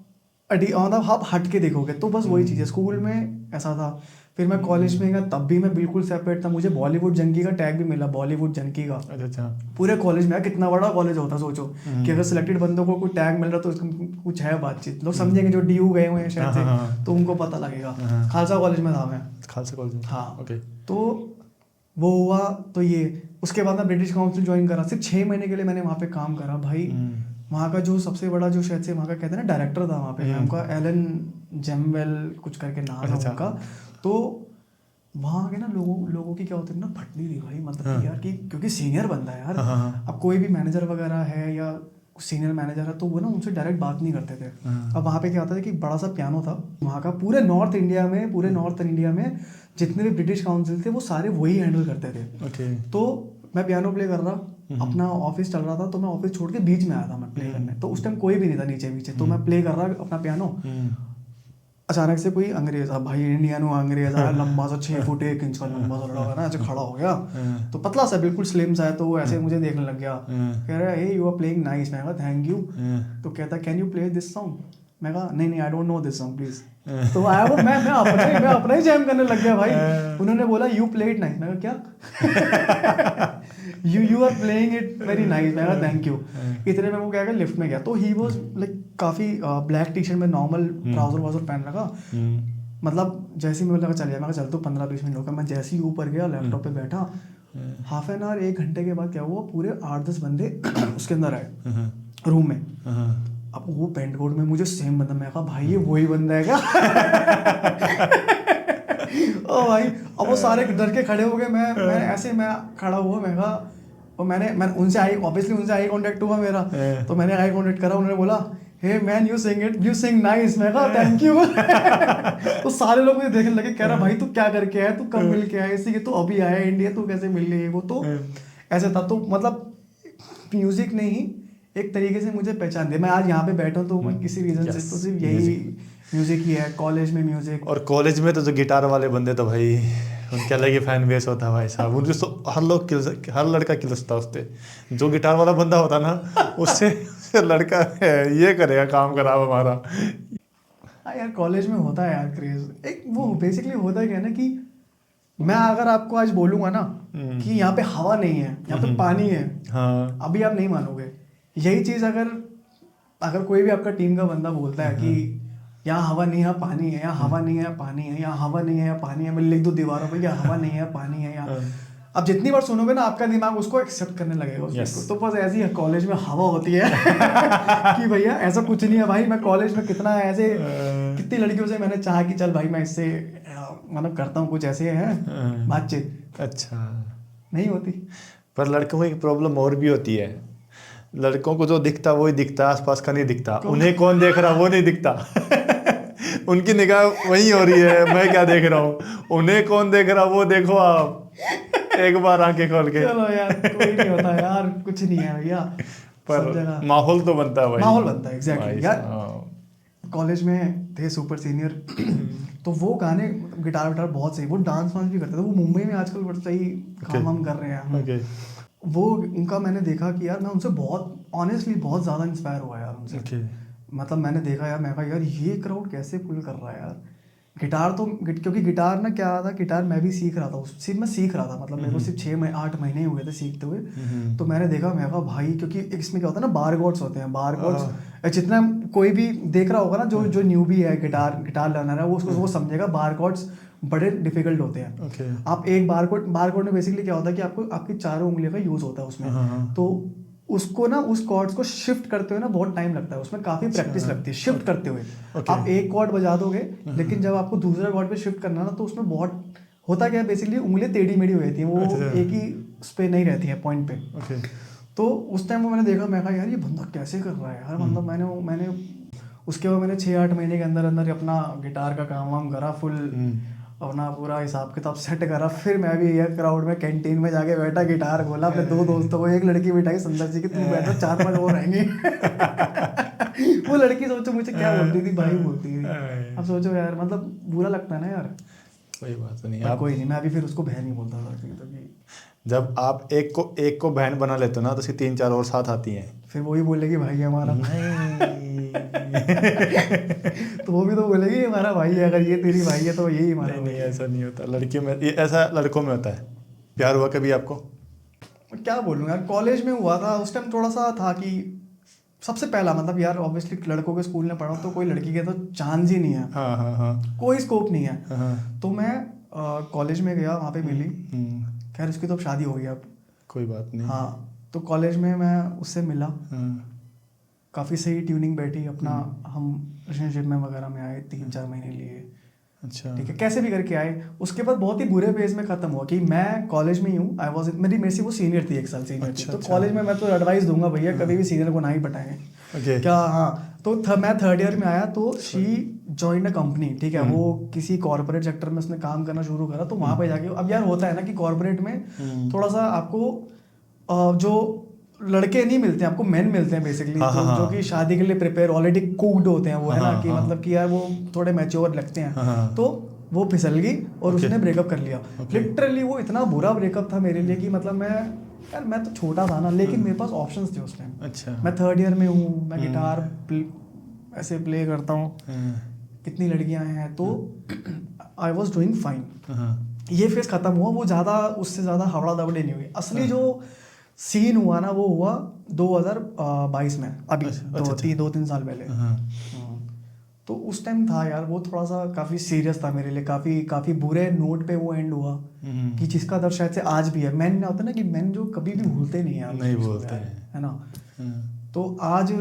मतलब आप हट के देखोगे, तो बस वही चीज़ है। स्कूल में ऐसा था, फिर मैं कॉलेज में गया, तब भी मैं बिल्कुल सेपरेट था। मुझे बॉलीवुड जंकी का टैग भी मिला, बॉलीवुड जंकी का। अच्छा। पूरे कॉलेज में, कितना बड़ा कॉलेज होता सोचो कि अगर सिलेक्टेड बंदों को कोई टैग मिल रहा तो उसका कुछ है बातचीत, लोग समझेंगे जो DU गए हुए हैं शायद से, तो उनको पता लगेगा। खालसा कॉलेज में था मैं। खालसा कॉलेज में? हाँ। ओके। तो वो हुआ, तो ये उसके बाद मैं ब्रिटिश काउंसिल ज्वाइन करा। सिर्फ 6 महीने के लिए मैंने वहाँ पे काम करा भाई। वहाँ का जो सबसे बड़ा, जो शायद से वहाँ का कहते हैं ना डायरेक्टर था वहाँ पे, उनका एलन जेमवेल कुछ करके नाम है उनका। तो वहाँ के ना लोगों की क्या होती है ना, फटनी थी भाई, मतलब यार कि क्योंकि सीनियर बंदा है यार। अब कोई भी मैनेजर वगैरह है या सीनियर मैनेजर है तो वो ना उनसे डायरेक्ट बात नहीं करते थे। अब वहाँ पे क्या होता था कि बड़ा सा पियानो था वहाँ का, पूरे नॉर्थ इंडिया में जितने भी ब्रिटिश काउंसिल थे वो सारे वही हैंडल करते थे। तो मैं पियानो प्ले कर रहा, अपना ऑफिस चल रहा था, तो मैं ऑफिस छोड़ के बीच में आया था मैं प्ले करने। तो उस टाइम कोई भी नहीं था नीचे, तो मैं प्ले कर रहा अपना पियानो। अचानक से कोई अंग्रेज, अब भाई इंडियन हुआ, अंग्रेज आया, लंबा सा 6 फुट 1 इंच का लंबा सा लड़का ना, ऐसे खड़ा हो गया। तो पतला सा बिल्कुल स्लिम सा है, तो वो ऐसे मुझे देखने लग गया। कह रहा है हे यू आर प्लेइंग नाइस। मैं कहा थैंक यू। तो कहता can you play this song. मैं कहा नहीं I don't know this song please. तो आया वो, मैं अपना ही जैम करने लग गया भाई। उन्होंने बोला यू प्ले इट नाइस। मैं कहा क्या you are playing it very nice. मैं कहा थैंक यू। इतने में वो क्या लिफ्ट में गया, तो ही वाज लाइक काफी ब्लैक टी शर्ट में नॉर्मल ट्राउजर पहन रखा। मतलब जैसे ही मुझे लगा चल जाए, मैं चल तो 15-20 मिनट होगा। मैं जैसे ही ऊपर गया, लैपटॉप पे बैठा, हाफ एन आवर 1 घंटे के बाद क्या हुआ, पूरे 8-10 बंदे उसके अंदर आए रूम में। अब वो पेंट कोट में मुझे सेम बंदा, मैं कहा भाई ये वही बंदा है क्या? ओ भाई, अब वो सारे डर के खड़े हो गए। मैं खड़ा हुआ, मैं कहा, और मैंने उनसे आई कांटेक्ट हुआ मेरा। तो मैंने आई कांटेक्ट करा, उन्होंने बोला hey man you sing nice. मैं कहा थैंक यू। तो सारे लोग मुझे देखने लगे, कह रहा भाई तू क्या करके आया, तू कब मिल के आया, इसी के तू अभी आया इंडिया, तू कैसे मिल गई वो। तो ऐसे था। तो मतलब म्यूजिक ने ही एक तरीके से मुझे पहचान दिया। मैं आज यहाँ पे बैठा हूँ तो मैं किसी रीजन से, तो सिर्फ यही म्यूजिक ही है। कॉलेज में म्यूजिक, और कॉलेज में तो जो गिटार वाले बंदे तो भाई उनके अलग ही फैन बेस होता है भाई साहब। उनसे हर लड़का किलसता उससे। जो गिटार वाला बंदा होता ना उससे लड़का ये करेगा, काम खराब हमारा। हाँ यार, कॉलेज में होता है यार क्रेज। एक वो बेसिकली होता है क्या ना, कि मैं अगर आपको आज बोलूंगा ना कि यहाँ पे हवा नहीं है, यहाँ पे पानी है, हाँ, अभी आप नहीं मानोगे। यही चीज अगर कोई भी आपका टीम का बंदा बोलता है कि यहाँ हवा नहीं है पानी है, यहाँ हवा नहीं है पानी है, यहाँ हवा नहीं है पानी है, मैं लिख दूं दीवारों पे यहाँ हवा नहीं है पानी है यहाँ। अब जितनी बार सुनोगे ना, आपका दिमाग उसको एक्सेप्ट करने लगेगा उस चीज को। तो बस ऐसी है कॉलेज में हवा होती है कि भैया ऐसा कुछ नहीं है भाई। मैं कॉलेज में कितनी लड़कियों से मैंने चाहा कि चल भाई मैं इससे मतलब करता हूँ कुछ ऐसे है बातचीत। अच्छा, नहीं होती। पर लड़कों को एक प्रॉब्लम और भी होती है। लड़कों को जो दिखता वही दिखता, आसपास का नहीं दिखता। उन्हें कौन देख रहा वो नहीं दिखता। उनकी निगाह वही हो रही है, मैं क्या देख रहा हूँ। उन्हें कौन देख रहा वो देखो आप एक बार आंखें खोल के। चलो यार, कोई नहीं होता यार, कुछ नहीं है भैया। पर माहौल तो बनता है भाई, माहौल बनता है। एग्जैक्टली यार। कॉलेज में थे सुपर सीनियर तो वो गाने गिटार विटार बहुत सही, वो डांस वांस भी करते थे। वो मुंबई में आजकल बहुत सही काम कर रहे हैं। वो उनका मैंने देखा कि यार मैं उनसे बहुत ऑनेस्टली बहुत ज़्यादा इंस्पायर हुआ यार उनसे। मतलब मैंने देखा यार, मैं कहा यार ये क्राउड कैसे पुल कर रहा है यार। गिटार तो क्योंकि गिटार ना क्या था, गिटार मैं भी सीख रहा था, सिर्फ मैं सीख रहा था। मतलब मेरे को सिर्फ 6-8 महीने हुए थे सीखते हुए। तो मैंने देखा, मैं कहा भाई, क्योंकि इसमें क्या होता है ना, बार कोड्स होते हैं। बार कोड्स जितना कोई भी देख रहा होगा ना, जो न्यूबी है, गिटार लर्नर है, वो समझेगा बार कोड्स बड़े डिफिकल्ट होते हैं। आप एक बार कोड में बेसिकली क्या होता है कि आपकी चारों उंगलियों का यूज होता है उसमें। तो उसको ना, उस कॉर्ड्स को शिफ्ट करते हुए ना बहुत टाइम लगता है, उसमें काफी प्रैक्टिस लगती है शिफ्ट करते हुए। आप एक कॉर्ड बजा दोगे, लेकिन जब आपको दूसरा कॉर्ड पे शिफ्ट करना ना, तो उसमें बहुत होता क्या है, बेसिकली उंगलियां टेढ़ी मेढ़ी हो जाती हैं, वो एक ही उस पे नहीं रहती है पॉइंट पे। तो उस टाइम वो मैंने देखा, मैं कहा यार ये बंदा कैसे कर रहा है यार। मतलब मैंने उसके बाद मैंने 6-8 महीने के अंदर अंदर अपना गिटार का काम वाम करा, फुल अपना पूरा हिसाब किताब सेट करा। फिर मैं भी ये क्राउड में कैंटीन में जाके बैठा, गिटार खोला, अपने 2 दोस्तों को, एक लड़की बिठाई सुंदर जी की, तू बैठो 4-5 और रहेंगे। वो लड़की सोचो मुझे क्या बोलती थी भाई, बोलती थी। अब सोचो यार, मतलब बुरा लगता है ना यार। कोई बात नहीं, आप कोई नहीं, मैं अभी फिर उसको बहन नहीं बोलता था क्योंकि जब आप एक को बहन बना लेते हो ना, तो उसकी 3-4 और साथ आती हैं, फिर वही बोलेगी भाई हमारा। नहीं। तो वो भी तो बोलेगी ये हमारा भाई है, अगर ये तेरी भाई है तो यही हमारा नहीं भाई नहीं, है। ऐसा नहीं होता लड़कियों में, ये ऐसा लड़कों में होता है। प्यार हुआ कभी आपको? क्या बोलूँ यार, कॉलेज में हुआ था उस टाइम, थोड़ा सा था कि सबसे पहला मतलब यार ऑब्वियसली लड़कों के स्कूल में पढ़ा हूँ तो कोई लड़की के तो चांस ही नहीं है, हाँ हाँ हाँ कोई स्कोप नहीं है। हाँ। तो मैं कॉलेज में गया, वहाँ पे मिली, खैर उसकी तो अब शादी हो गई अब। कोई बात नहीं। हाँ, तो कॉलेज में मैं उससे मिला, हाँ काफ़ी सही ट्यूनिंग बैठी अपना, हम रिलेशनशिप में वगैरह में आए, 3-4 महीने लिए, अच्छा ठीक है, कैसे भी करके आए। उसके बाद बहुत ही बुरे फेज में ख़त्म हुआ कि मैं कॉलेज में ही हूँ, आई वॉज मेरे से वो सीनियर थी, 1 साल सीनियर थी। अच्छा, तो अच्छा। कॉलेज में मैं तो एडवाइस दूंगा भैया कभी भी सीनियर को ना ही पटाएं। ओके। क्या, हाँ, तो मैं 3rd ईयर में आया तो शी जॉइंड अ कंपनी, ठीक है, वो किसी कॉर्पोरेट सेक्टर में उसने काम करना शुरू करा। तो वहाँ पे जाके अब यार होता है ना कि कॉर्पोरेट में थोड़ा सा आपको जो लड़के नहीं मिलते हैं, आपको मेन मिलते हैं बेसिकली, हाँ, हाँ, जो कि शादी के लिए प्रिपेयर ऑलरेडी कुक्ड होते हैं, वो है ना हाँ, कि हाँ, मतलब कि यार वो थोड़े मैच्योर लगते हैं। हाँ। तो वो फिसल गई और Okay. उसने ब्रेकअप कर लिया। Okay. लिटरली वो इतना बुरा ब्रेकअप था मेरे लिए कि मतलब मैं तो छोटा था ना, लेकिन मेरे पास ऑप्शंस थे उस टाइम। अच्छा। मैं 3rd ईयर में हूँ, मैं गिटार ऐसे प्ले करता हूँ, कितनी लड़कियां हैं, तो आई वॉज डूइंग फाइन। ये फेज खत्म हुआ, वो ज़्यादा उससे ज़्यादा हवड़ा दबड़े नहीं हुई। असली जो सीन हुआ ना वो हुआ 2022 में, अभी अच्छा। 2-3 साल पहले। तो उस टाइम था यार वो थोड़ा सा काफ़ी सीरियस था मेरे लिए, काफ़ी बुरे नोट पे वो एंड हुआ कि जिसका दर्द शायद से आज भी है। मैन होता ना कि मैन जो कभी भी भूलते नहीं यार, नहीं भूलते हैं, है ना। तो आज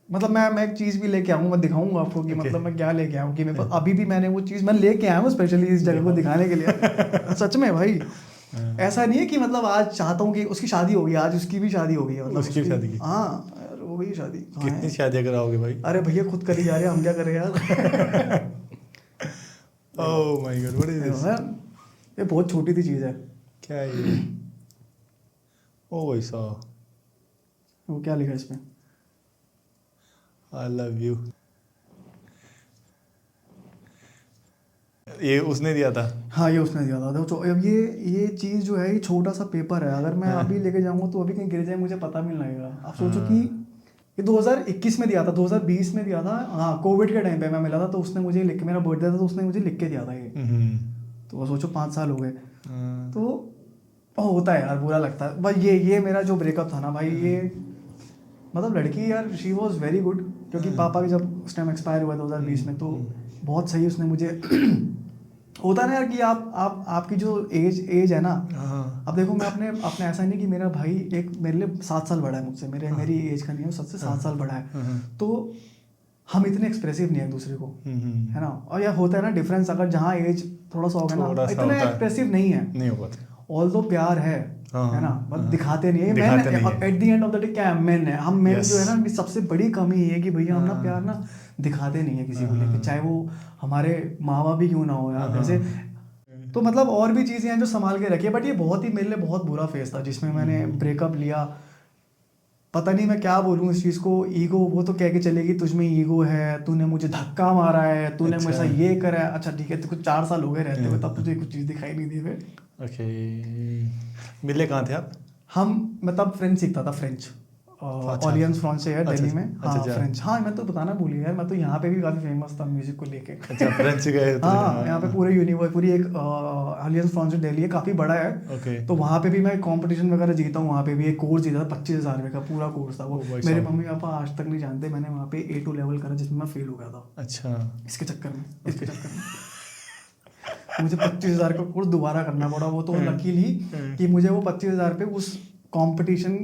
मतलब मैं एक चीज़ भी लेके आऊँ, मैं दिखाऊंगा आपको कि मतलब मैं क्या लेके आऊँ, कि मेरे पास अभी भी मैंने वो चीज़ मैं लेके आया हूँ स्पेशली इस जगह को दिखाने के लिए। सच में भाई, ऐसा नहीं है कि मतलब आज चाहता हूँ कि उसकी शादी होगी, आज उसकी भी शादी हो गई है, मतलब उसकी भी शादी की? हाँ यार हो गई शादी। कितनी शादियाँ कराओगे भाई? अरे भैया खुद करी जा रहे हैं, हम क्या करें यार। Oh my God, what is this? ये बहुत छोटी सी चीज़ है। क्या है ये? ओह भाई सा, वो क्या लिखा है इसमें? I love you. ये उसने दिया था? हाँ ये उसने दिया था। तो अब ये चीज़ जो है ये छोटा सा पेपर है, अगर मैं अभी लेके जाऊँगा तो अभी कहीं गिर जाए मुझे पता भी नहीं लगेगा। आप सोचो कि ये 2021 में दिया था, 2020 में दिया था, हाँ कोविड के टाइम पे मैं मिला था, तो उसने मुझे लिख के, मेरा बर्थडे था तो उसने मुझे लिख के दिया था ये। तो वो सोचो 5 साल हो गए। तो होता है यार, बुरा लगता है भाई। ये मेरा जो ब्रेकअप था ना भाई, ये मतलब लड़की यार शी वॉज वेरी गुड, क्योंकि पापा भी जब उस टाइम एक्सपायर हुआ 2020 में, तो बहुत सही उसने मुझे होता है ना यार कि आपकी जो एज है ना, अब देखो मैं अपने ऐसा नहीं कि मेरा भाई एक मेरे लिए 7 साल बड़ा है मुझसे, मेरी एज का नहीं है, सबसे 7 साल बड़ा है, तो हम इतने एक्सप्रेसिव नहीं है एक दूसरे को, है ना। और यह होता है ना डिफरेंस, अगर जहाँ एज थोड़ा सा होगा ना, इतना एक्सप्रेसिव नहीं है, ऑल दो प्यार है ना, बस दिखाते नहीं है। Man at the end of the day क्या है, मैन है हम, मैन जो है ना सबसे बड़ी कमी ये है कि भैया हम ना प्यार ना दिखाते नहीं है किसी को लेके, चाहे वो हमारे माँ बाप भी क्यों ना हो यार वैसे। तो मतलब और भी चीज़ें हैं जो संभाल के रखी है, बट ये बहुत ही मेरे लिए बहुत बुरा फेज था जिसमें मैंने ब्रेकअप लिया। पता नहीं मैं क्या बोलूँ इस चीज़ को, ईगो, वो तो कह के चलेगी तुझ में ईगो है, तूने मुझे धक्का मारा है, तूने मुझे ऐसा ये करा है। अच्छा ठीक है, तो कुछ 4 साल हो गए रहते हुए, तब तुझे कुछ चीज़ दिखाई नहीं दी फिर। ओके, मिले कहाँ थे आप? मैं तब फ्रेंच सीखता था, फ्रेंच ऑलियंस फ्रांस है दिल्ली में। हाँ फ्रेंच, हाँ मैं तो बताना भूल गया यार, मैं तो यहाँ पे भी काफ़ी फेमस था म्यूजिक को लेके। अच्छा फ्रेंच गए? हाँ यहाँ पे पूरी एक ऑलियंस फ्रांस दिल्ली है, काफ़ी बड़ा है। ओके। तो वहाँ पे भी मैं कंपटीशन वगैरह जीता हूँ, वहाँ पे भी एक कोर्स जीता था 25,000 रुपये का पूरा कोर्स था वो। मेरे मम्मी पापा आज तक नहीं जानते मैंने वहाँ पे A2 लेवल करा जिसमें मैं फेल हो गया था। अच्छा, इसके चक्कर में मुझे 25,000 का कोर्स दोबारा करना पड़ा। वो तो लकीली कि मुझे वो 25,000 रुपये उस कंपटीशन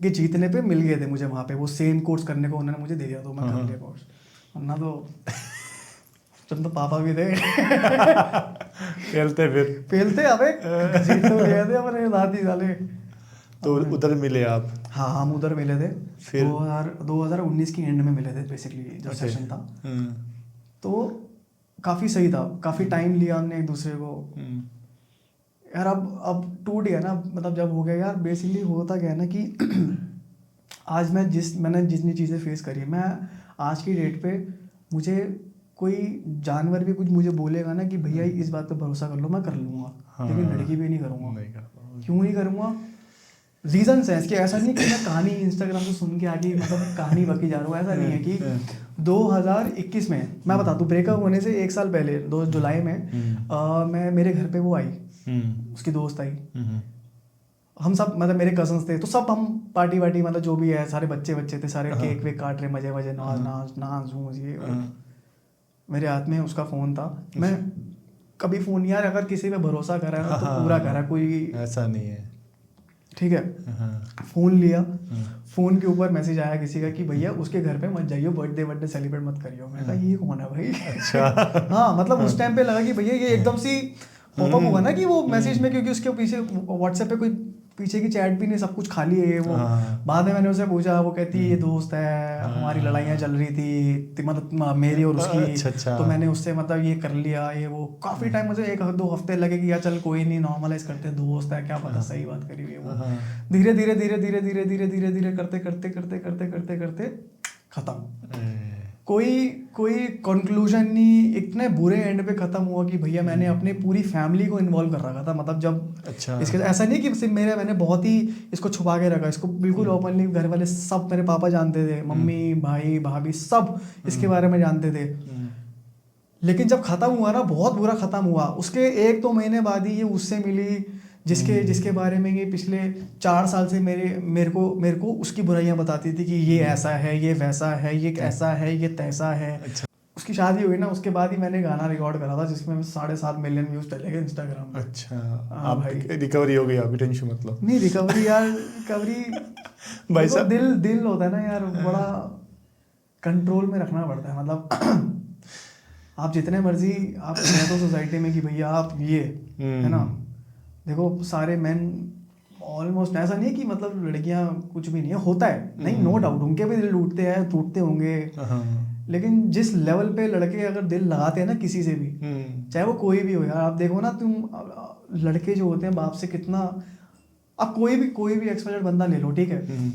के जीतने पे मिल गए थे मुझे वहाँ पे, वो सेम कोर्स करने को उन्होंने मुझे दे दिया, तो मैं कर लिया कोर्स। वरना तो पापा भी थे फेलते अबे घसीट तो गए थे अपने दादी साले। तो उधर मिले आप? हाँ हम उधर मिले थे, फिर 2019 की एंड में मिले थे बेसिकली, जब सेशन था। तो काफ़ी सही था, काफ़ी टाइम लिया हमने एक दूसरे को यार। अब टूट गया ना, मतलब जब हो गया यार, बेसिकली होता क्या है ना कि आज मैंने जितनी चीज़ें फेस करी, मैं आज की डेट पे मुझे कोई जानवर भी कुछ मुझे बोलेगा ना कि भैया इस बात पे भरोसा कर लो, मैं कर लूँगा। लेकिन लड़की भी नहीं करूँगा। क्यों नहीं करूँगा? रीजंस हैं इसके। ऐसा नहीं है कि मैं कहानी इंस्टाग्राम से सुन के आगे मतलब कहानी बकी जा रहा हूँ, ऐसा नहीं है कि 2021 में मैं बता दूँ, ब्रेकअप होने से 1 साल पहले 2 जुलाई में मैं मेरे घर पे वो आई, उसकी दोस्त आई, हम सब मतलब मेरे कजन्स थे, तो सब हम पार्टी वार्टी मतलब जो भी है सारे बच्चे थे सारे, केक वेक काट रहे, मजे मजे नाच झूम ये। मेरे हाथ में उसका फ़ोन था। मैं कभी फ़ोन यार अगर किसी पे भरोसा करा है तो पूरा करा, कोई ऐसा नहीं है, ठीक है। फ़ोन लिया, फ़ोन के ऊपर मैसेज आया किसी का कि भैया उसके घर पे मत जाइयो, बर्थडे सेलिब्रेट मत करियो। मैं कहा ये कौन है भाई? अच्छा। हाँ मतलब उस टाइम पे लगा कि भैया ये एकदम सी पॉपअप हुआ ना कि वो मैसेज में, क्योंकि उसके पीछे व्हाट्सएप पे कोई पीछे की चैट भी नहीं, सब कुछ खाली है वो। बाद में मैंने उसे पूछा, वो कहती है ये दोस्त है, हमारी लड़ाइयाँ चल रही थी मतलब मेरी और उसकी। अच्छा। तो मैंने उससे मतलब ये कर लिया, ये वो काफ़ी टाइम, मुझे 1-2 हफ्ते लगे कि यार चल कोई नहीं, नॉर्मलाइज करते, दोस्त है क्या पता सही बात करी हुई है वो। धीरे धीरे करते खत्म। कोई कंक्लूजन नहीं, इतने बुरे एंड पे खत्म हुआ कि भैया मैंने अपनी पूरी फैमिली को इन्वॉल्व कर रखा था। मतलब जब अच्छा। इसके ऐसा नहीं कि सिर्फ मैंने बहुत ही इसको छुपा के रखा, इसको बिल्कुल ओपनली घर वाले सब, मेरे पापा जानते थे, मम्मी भाई भाभी सब इसके बारे में जानते थे। लेकिन जब खत्म हुआ ना, बहुत बुरा खत्म हुआ। उसके 1-2 महीने बाद ही ये उससे मिली जिसके बारे में ये पिछले 4 साल से मेरे को उसकी बुराइयां बताती थी कि ये ऐसा है, ये वैसा है, ये ऐसा है, ये तैसा है। अच्छा। उसकी शादी हुई ना, उसके बाद ही मैंने गाना रिकॉर्ड करा था जिसमें 7.5 मिलियन व्यूज चले गए इंस्टाग्राम पे। अच्छा। हाँ आप भाई, रिकवरी हो गई, अभी टेंशन मतलब नहीं रिकवरी यार, रिकवरी भाई साहब दिल होता है ना यार, बड़ा कंट्रोल में रखना पड़ता है। मतलब आप जितने मर्जी आप कहें तो सोसाइटी में कि भैया आप ये है ना, देखो सारे मेन ऑलमोस्ट, ऐसा नहीं है कि मतलब लड़कियां कुछ भी नहीं है, होता है नहीं, नो डाउट उनके भी दिल टूटते होंगे। लेकिन जिस लेवल पे लड़के अगर दिल लगाते हैं ना किसी से भी, चाहे वो कोई भी हो यार, आप देखो ना, तुम लड़के जो होते हैं बाप से कितना, अब कोई भी एक्सपर्ट बंदा ले लो, ठीक है,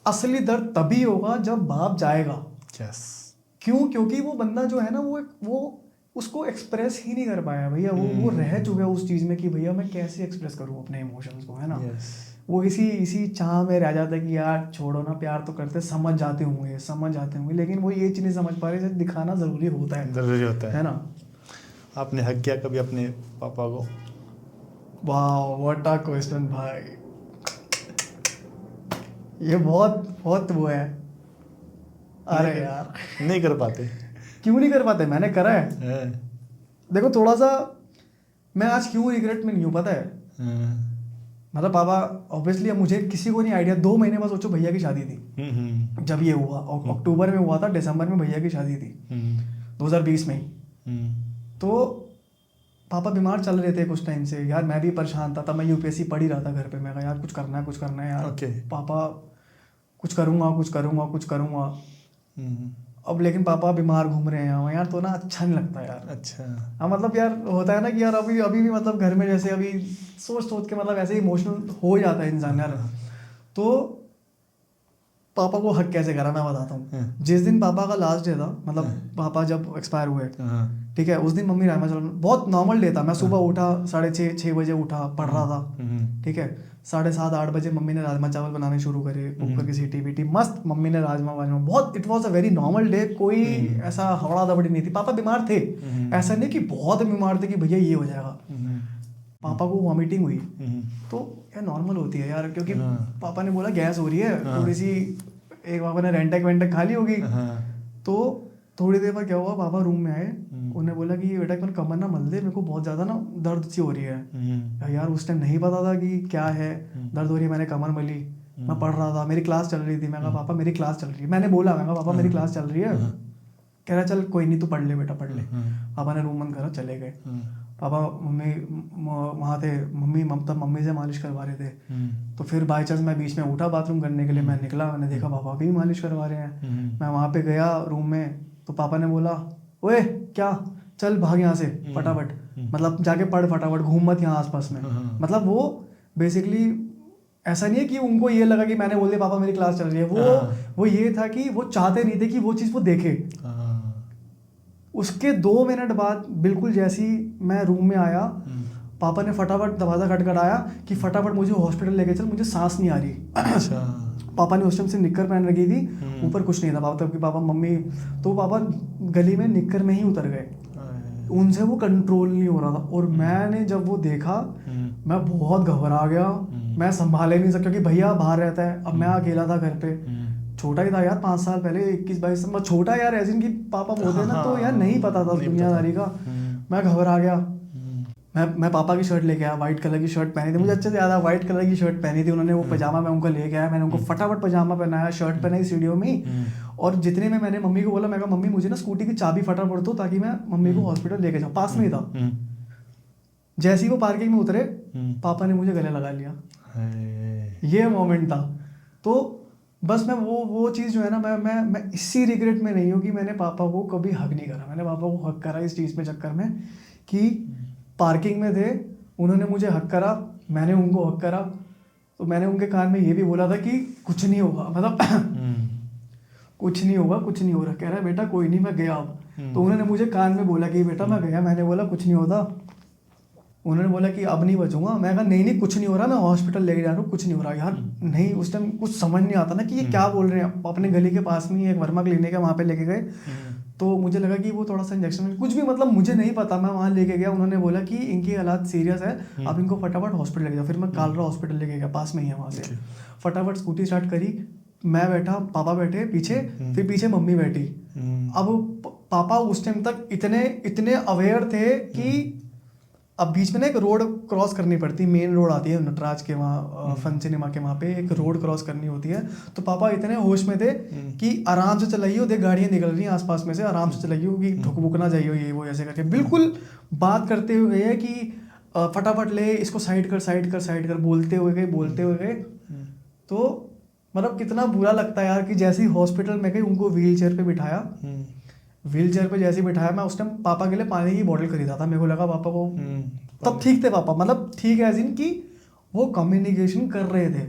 असली दर्द तभी होगा जब बाप जाएगा। क्यों? क्योंकि वो बंदा जो है ना, वो उसको एक्सप्रेस ही नहीं कर पाया भैया, वो रह चुका है उस चीज़ में कि भैया मैं कैसे एक्सप्रेस करूँ अपने इमोशंस को, है ना। वो इसी चाह में रह जाता है कि यार छोड़ो ना, प्यार तो करते, समझ जाते होंगे, लेकिन वो ये चीज़ नहीं समझ पा रहे, दिखाना ज़रूरी होता है ना। आपने हक किया कभी अपने पापा को? वाह व्हाट अ क्वेश्चन भाई, ये बहुत वो है। अरे यार नहीं कर पाते। क्यों नहीं कर पाते? मैंने करा है। देखो थोड़ा सा मैं आज क्यों रिग्रेट में नहीं हूँ पता है। मतलब पापा ऑब्वियसली, अब मुझे किसी को नहीं आइडिया, 2 महीने बाद सोचो भैया की शादी थी जब ये हुआ, अक्टूबर में हुआ था, दिसंबर में भैया की शादी थी 2020 में ही। तो पापा बीमार चल रहे थे कुछ टाइम से यार, मैं भी परेशान था, तब मैं यूपीएससी पढ़ ही रहा था घर पे। मैं कहा यार कुछ करना है यार, पापा कुछ करूँगा। अब लेकिन पापा बीमार घूम रहे हैं यहाँ यार, तो ना अच्छा नहीं लगता यार। अच्छा। हाँ मतलब यार होता है ना कि यार अभी भी मतलब घर में जैसे अभी सोच के मतलब ऐसे इमोशनल हो जाता है इंसान यार। तो पापा को हक कैसे करा मैं बताता हूँ। जिस दिन पापा का लास्ट डे था, मतलब पापा जब एक्सपायर हुए, ठीक है, उस दिन मम्मी राजमा चावल, बहुत नॉर्मल डे था। मैं सुबह उठा 6:30 बजे उठा, पढ़ रहा था, ठीक है, 7:30-8 बजे मम्मी ने राजमा चावल बनाने शुरू करे, कुकर की सीटी बीटी मस्त, मम्मी ने राजमा, बहुत it was a very normal day, कोई ऐसा हवड़ा दबड़ी नहीं थी। पापा बीमार थे, ऐसा नहीं कि बहुत बीमार थे कि भैया ये हो जाएगा। पापा को वॉमिटिंग हुई, तो यार नॉर्मल होती है यार, क्योंकि पापा ने बोला गैस हो रही है थोड़ी सी, एक पापा ने रेंटेक खा ली होगी। तो थोड़ी देर बाद क्या हुआ, पापा रूम में आए, उन्हें बोला कि बेटा एक कमर ना मल दे, मेरे को बहुत ज़्यादा ना दर्द सी हो रही है। यार उस टाइम नहीं पता था कि क्या है, दर्द हो रही है, मैंने कमर मली, मैं पढ़ रहा था, मेरी क्लास चल रही थी। मैं कहा पापा मेरी क्लास चल रही है, मैंने बोला, मैं कहा पापा मेरी क्लास चल रही है। कह रहा चल कोई नहीं, तू पढ़ ले बेटा पढ़ ले। पापा ने रूम बंद करा, चले गए। पापा मम्मी वहाँ थे, मम्मी से मालिश करवा रहे थे। तो फिर बाई चांस मैं बीच में उठा बाथरूम करने के लिए, मैं निकला, मैंने देखा पापा भी मालिश करवा रहे हैं। मैं वहाँ पे गया रूम में, तो पापा ने बोला ओए क्या, चल भाग यहाँ से फटाफट, मतलब जाके पढ़ फटाफट, घूम मत यहाँ आसपास में। मतलब वो बेसिकली ऐसा नहीं है कि उनको ये लगा कि मैंने बोल दिया पापा मेरी क्लास चल रही है, वो ये था कि वो चाहते नहीं थे कि वो चीज़ वो देखे। उसके 2 मिनट बाद बिल्कुल जैसी मैं रूम में आया, पापा ने फटाफट दरवाज़ा खटखटाया कि फटाफट मुझे हॉस्पिटल लेके चल, मुझे सांस नहीं आ रही। अच्छा। पापा ने उस टाइम से निक्कर पहन रखी थी, ऊपर कुछ नहीं था पापा, तब कि पापा मम्मी, तो पापा गली में निक्कर में ही उतर गए, उनसे वो कंट्रोल नहीं हो रहा था। और मैंने जब वो देखा मैं बहुत घबरा गया, मैं संभाले नहीं सकता क्योंकि भैया बाहर रहता है, अब मैं अकेला था घर पे, छोटा ही था यार 5 साल पहले, 21-22 साल छोटा यार, ऐसे इनकी पापा बोलते हैं ना, तो यार नहीं पता था दुनियादारी का। मैं घबरा गया, मैं पापा की शर्ट लेके आया, वाइट कलर की शर्ट पहनी थी, मुझे अच्छे से याद है, वाइट कलर की शर्ट पहनी थी उन्होंने, वो पजामा मैं उनको लेके आया, मैंने उनको फटाफट पजामा पहनाया, शर्ट पहनाई सीढ़ियों में। और जितने में मैंने मम्मी को बोला, मैं कहा मम्मी मुझे ना स्कूटी की चाबी फटाफट दो ताकि मैं मम्मी को हॉस्पिटल लेके जाऊँ, पास में ही था। जैसे ही वो पार्किंग में उतरे, पापा ने मुझे गले लगा लिया, ये मोमेंट था। तो बस मैं वो चीज़ जो है ना, मैं इसी रिग्रेट में नहीं हूँ कि मैंने पापा को कभी हक नहीं करा। मैंने पापा को हक करा इस चीज़ में चक्कर में कि पार्किंग में थे, उन्होंने मुझे हक करा, मैंने उनको हक करा, तो मैंने उनके कान में ये भी बोला था कि कुछ नहीं होगा, मतलब कुछ नहीं होगा, कुछ नहीं हो रहा। कह रहा है बेटा कोई नहीं, मैं गया अब। तो उन्होंने मुझे कान में बोला कि बेटा मैं गया, मैंने बोला कुछ नहीं होता। उन्होंने बोला कि अब नहीं बचूंगा, मैं कहा नहीं कुछ नहीं हो रहा, मैं हॉस्पिटल लेके जा रहा हूँ, कुछ नहीं हो रहा यार। नहीं, उस टाइम कुछ समझ नहीं आता ना कि ये क्या बोल रहे हैं। अपने गली के पास में ही एक वर्मा क्लिनिक है, वहाँ पे लेके गए, तो मुझे लगा कि वो थोड़ा सा इंजेक्शन कुछ भी, मतलब मुझे नहीं पता, मैं वहाँ लेके गया। उन्होंने बोला कि इनकी हालात सीरियस है, अब इनको फटाफट हॉस्पिटल लेके जाओ। फिर मैं कालरा हॉस्पिटल लेके गया, पास में ही है वहाँ से। फटाफट स्कूटी स्टार्ट करी, मैं बैठा, पापा बैठे पीछे, फिर पीछे मम्मी बैठी। अब पापा उस टाइम तक इतने अवेयर थे कि अब बीच में ना एक रोड क्रॉस करनी पड़ती, मेन रोड आती है नटराज के वहाँ, फन सिनेमा के वहाँ पे एक रोड क्रॉस करनी होती है। तो पापा इतने होश में थे कि आराम से चलाइयो, देख गाड़ियाँ निकल रही हैं आसपास में से, आराम से चलाइयो कि ठुक बुक ना जाइयो, ये वो ऐसे करके बिल्कुल बात करते हुए गए कि फटाफट ले इसको, साइड कर, बोलते हुए गए। तो मतलब कितना बुरा लगता है यार कि जैसे ही हॉस्पिटल में गए, उनको व्हील चेयर पे बिठाया, व्हील चेयर पे जैसे ही बिठाया, मैं उस टाइम पापा के लिए पानी की बोतल खरीदा था। मेरे को लगा पापा को तब ठीक थे पापा, मतलब ठीक है जिन की वो कम्युनिकेशन कर रहे थे।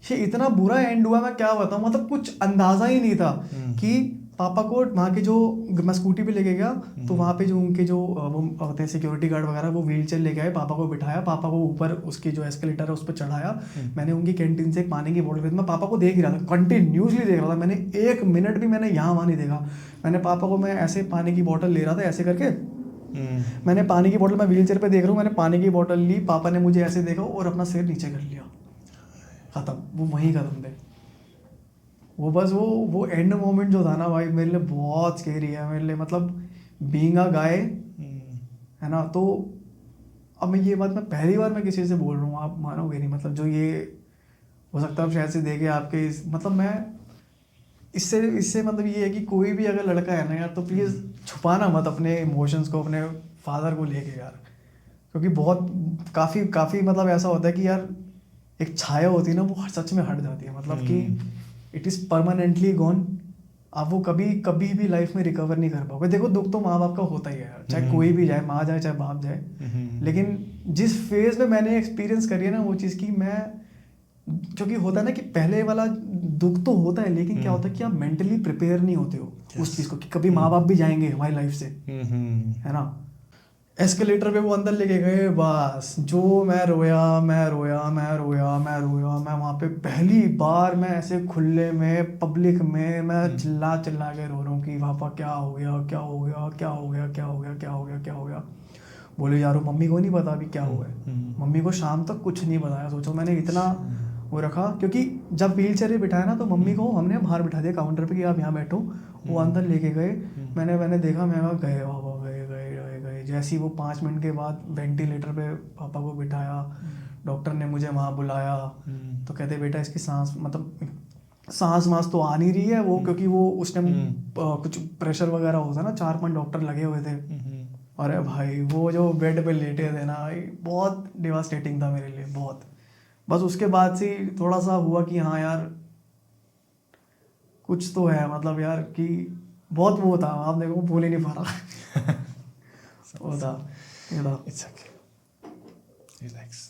ये इतना बुरा एंड हुआ, मैं क्या बताऊं, मतलब कुछ अंदाजा ही नहीं था कि पापा को वहाँ के जो, मैं स्कूटी पे लेके गया तो वहाँ पे जो उनके जो वो होते हैं सिक्योरिटी गार्ड वगैरह, वो व्हील चेयर लेके आए, पापा को बिठाया, पापा को ऊपर उसकी जो एस्केलेटर है उस पर चढ़ाया। मैंने उनकी कैंटीन से एक पानी की बोतल खरीदी, मैं पापा को देख ही रहा था, कंटिन्यूसली देख रहा था, मैंने 1 मिनट भी मैंने यहाँ वहाँ नहीं देखा। मैंने पापा को, मैं ऐसे पानी की बोतल ले रहा था ऐसे करके, मैंने पानी की बोतल, मैं व्हील चेयर पर देख रहा हूँ, मैंने पानी की बोतल ली, पापा ने मुझे ऐसे देखा और अपना सिर नीचे कर लिया, ख़त्म, वो वहीं ख़त्म थे। वो बस वो एंड मोमेंट जो था ना भाई, मेरे लिए बहुत स्केरी है मेरे लिए, मतलब बीइंग अ गाय है ना। तो अब मैं ये बात मैं पहली बार मैं किसी से बोल रहा हूँ, आप मानोगे नहीं, मतलब जो ये हो सकता है आप शायद से देखे आपके मतलब मैं इससे मतलब ये है कि कोई भी अगर लड़का है ना यार, तो प्लीज़ छुपाना मत अपने इमोशंस को, अपने फादर को लेके यार, क्योंकि बहुत काफ़ी मतलब ऐसा होता है कि यार एक छाया होती है ना, वो सच में हट जाती है, मतलब कि इट इज़ परमानेंटली गॉन। आप वो कभी भी लाइफ में रिकवर नहीं कर पाओगे। देखो दुख तो माँ बाप का होता ही है यार, चाहे कोई भी जाए, माँ जाए चाहे बाप जाए, लेकिन जिस फेज़ में मैंने एक्सपीरियंस करी है ना वो चीज़ की, मैं क्योंकि होता है ना कि पहले वाला दुख तो होता है, लेकिन क्या होता है कि आप मेंटली प्रिपेयर नहीं होते हो उस चीज़ को कि कभी माँ बाप भी जाएंगे हमारी लाइफ से, है ना। एस्केलेटर पे वो अंदर लेके गए, बस जो मैं रोया, मैं वहाँ पे पहली बार मैं ऐसे खुले में पब्लिक में मैं चिल्ला के रो रहा हूँ कि पापा क्या हो गया। बोले यारो मम्मी को नहीं पता अभी क्या हुआ है, मम्मी को शाम तक कुछ नहीं बताया। सोचो मैंने इतना वो रखा, क्योंकि जब व्हील चेयर पे बिठाया ना तो मम्मी को हमने बाहर बिठा दिया काउंटर पे कि आप यहाँ बैठो, वो अंदर लेके गए। मैंने देखा, मैं गए बाबा गए। जैसे ही वो 5 मिनट के बाद वेंटिलेटर पे पापा को बिठाया, डॉक्टर ने मुझे वहाँ बुलाया, तो कहते बेटा इसकी सांस वास तो आ नहीं रही है वो, क्योंकि वो उस टाइम कुछ प्रेशर वगैरह होता है ना, 4-5 डॉक्टर लगे हुए थे। अरे भाई वो जो बेड पे लेटे थे ना, बहुत डिवास्टेटिंग था मेरे लिए, बहुत। बस उसके बाद से थोड़ा सा हुआ कि हाँ यार कुछ तो है, मतलब यार कि बहुत वो था, आप देखो बोल ही नहीं पा रहा वो था। It's okay. Relax.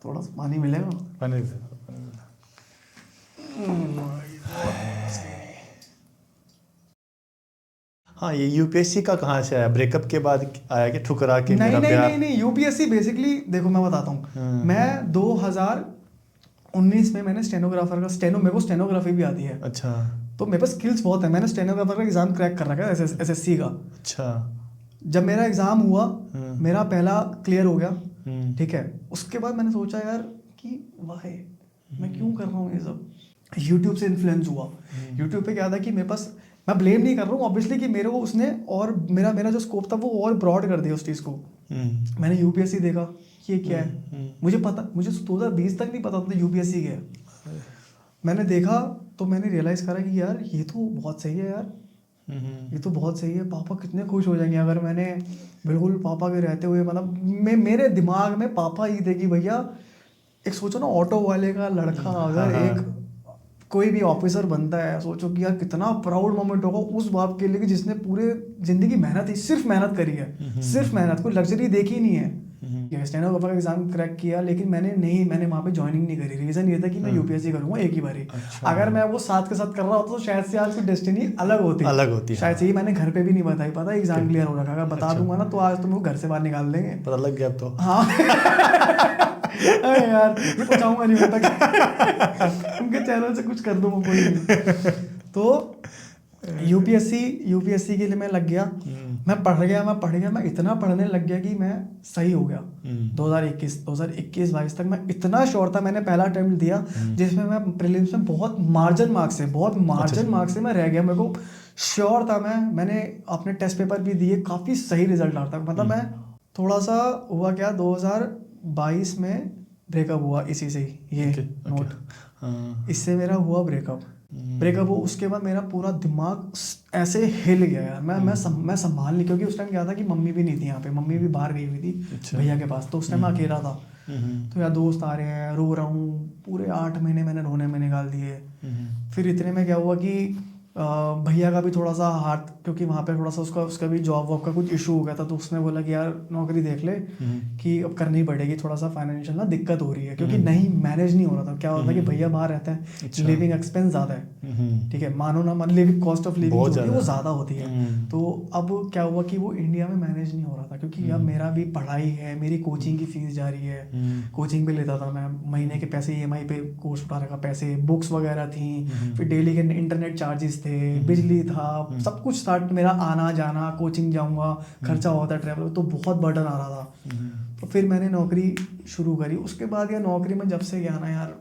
थोड़ा सा पानी मिलेगा, पानी हाँ, ये यूपीएससी का कहाँ से आया? ब्रेकअप के बाद आया कि ठुकरा के नहीं मेरा नहीं प्यार? नहीं नहीं, यूपीएससी बेसिकली देखो मैं बताता हूँ। मैं 2019 में मैंने स्टेनोग्राफर का मेरे को स्टेनोग्राफी भी आती है, अच्छा तो मेरे पास स्किल्स बहुत है। मैंने स्टेनोग्राफर का एग्जाम क्रैक कर रखा है एसएससी का। अच्छा। जब मेरा एग्जाम हुआ, मेरा पहला क्लियर हो गया, ठीक है। उसके बाद मैंने सोचा यार कि वाह मैं क्यों कर रहा हूँ ये सब। यूट्यूब से इन्फ्लुएंस हुआ। यूट्यूब पे क्या था कि मेरे पास, मैं ब्लेम नहीं कर रहा हूँ ऑब्वियसली कि मेरे को उसने और मेरा जो स्कोप था वो और ब्रॉड कर दिया उस चीज़ को। मैंने यूपीएससी देखा, ये क्या है, मुझे 2020 तक नहीं पता था यूपीएससी क्या है। मैंने देखा तो मैंने रियलाइज़ करा कि यार ये तो बहुत सही है यार, ये तो बहुत सही है। पापा कितने खुश हो जाएंगे अगर मैंने बिल्कुल पापा के रहते हुए, मतलब मेरे दिमाग में पापा ही थे कि भैया एक सोचो ना, ऑटो वाले का लड़का अगर एक कोई भी ऑफिसर बनता है, सोचो कि यार कितना प्राउड मोमेंट होगा उस बाप के लिए कि जिसने पूरे जिंदगी मेहनत ही सिर्फ मेहनत करी है, सिर्फ मेहनत, कोई लग्जरी देखी नहीं है। स्टेनोग्राफर का एग्जाम क्रैक किया, लेकिन मैंने वहाँ पे ज्वाइनिंग नहीं करी। रीजन ये था कि मैं यूपीएससी करूंगा एक ही बारी। अगर मैं वो साथ के साथ कर रहा होता तो शायद से आज की डेस्टिनी अलग होती शायद से ही मैंने घर पे भी नहीं बताई, पता एग्जाम क्लियर हो रखा। अगर बता दूंगा ना तो आज तुम घर से बाहर निकाल देंगे, पता लग गया अब तो। हाँ अरे यार ये पहुंचाऊंगा नहीं मैं तक उनके चैनल से कुछ कर दूंगा कोई नहीं। तो यूपीएससी के लिए मैं लग गया, मैं पढ़ गया, मैं इतना पढ़ने लग गया कि मैं सही हो गया। 2021-22 तक मैं इतना श्योर था। मैंने पहला अटेम्प्ट दिया जिसमें मैं प्रीलिम्स में बहुत मार्जिन मार्क्स से मैं रह गया। मेरे को श्योर था, मैंने अपने टेस्ट पेपर भी दिए, काफ़ी सही रिजल्ट आता। मतलब मैं थोड़ा सा हुआ क्या, 2022 में ब्रेकअप हुआ इसी से ही, ये नोट इससे मेरा हुआ ब्रेकअप हो। उसके बाद मेरा पूरा दिमाग ऐसे हिल गया यार। मैं संभाल नहीं, क्योंकि उस टाइम क्या था कि मम्मी भी नहीं थी यहाँ पे, मम्मी भी बाहर गई हुई थी भैया के पास, तो उस टाइम मैं अकेला था। तो यार दोस्त आ रहे हैं, रो रहा हूँ, पूरे 8 महीने मैंने रोने में निकाल दिए। फिर इतने में क्या हुआ कि भैया का भी थोड़ा सा हाथ, क्योंकि वहाँ पे थोड़ा सा उसका भी जॉब वॉब का कुछ इशू हो गया था, तो उसने बोला कि यार नौकरी देख ले कि अब करनी पड़ेगी, थोड़ा सा फाइनेंशियल ना दिक्कत हो रही है, क्योंकि नहीं मैनेज नहीं हो रहा था। क्या होता है कि भैया बाहर रहते हैं, लिविंग एक्सपेंस ज़्यादा है, ठीक है, मानो ना मान, लिविंग कॉस्ट ऑफ लिविंग जो है वो ज़्यादा होती है। तो अब क्या हुआ कि वो इंडिया में मैनेज नहीं हो रहा था, क्योंकि अब मेरा भी पढ़ाई है, मेरी कोचिंग की फीस जा रही है, कोचिंग पे लेता था मैं, महीने के पैसे EMI पे कोर्स उठा रखा, पैसे बुक्स वगैरह थी, फिर डेली के इंटरनेट चार्जेस थे, बिजली था, सब कुछ था, मेरा आना जाना, कोचिंग जाऊंगा, खर्चा होता ट्रैवल, तो बहुत बर्डन आ रहा था। तो फिर मैंने नौकरी शुरू करी। उसके बाद यार नौकरी में जब से गया ना यार,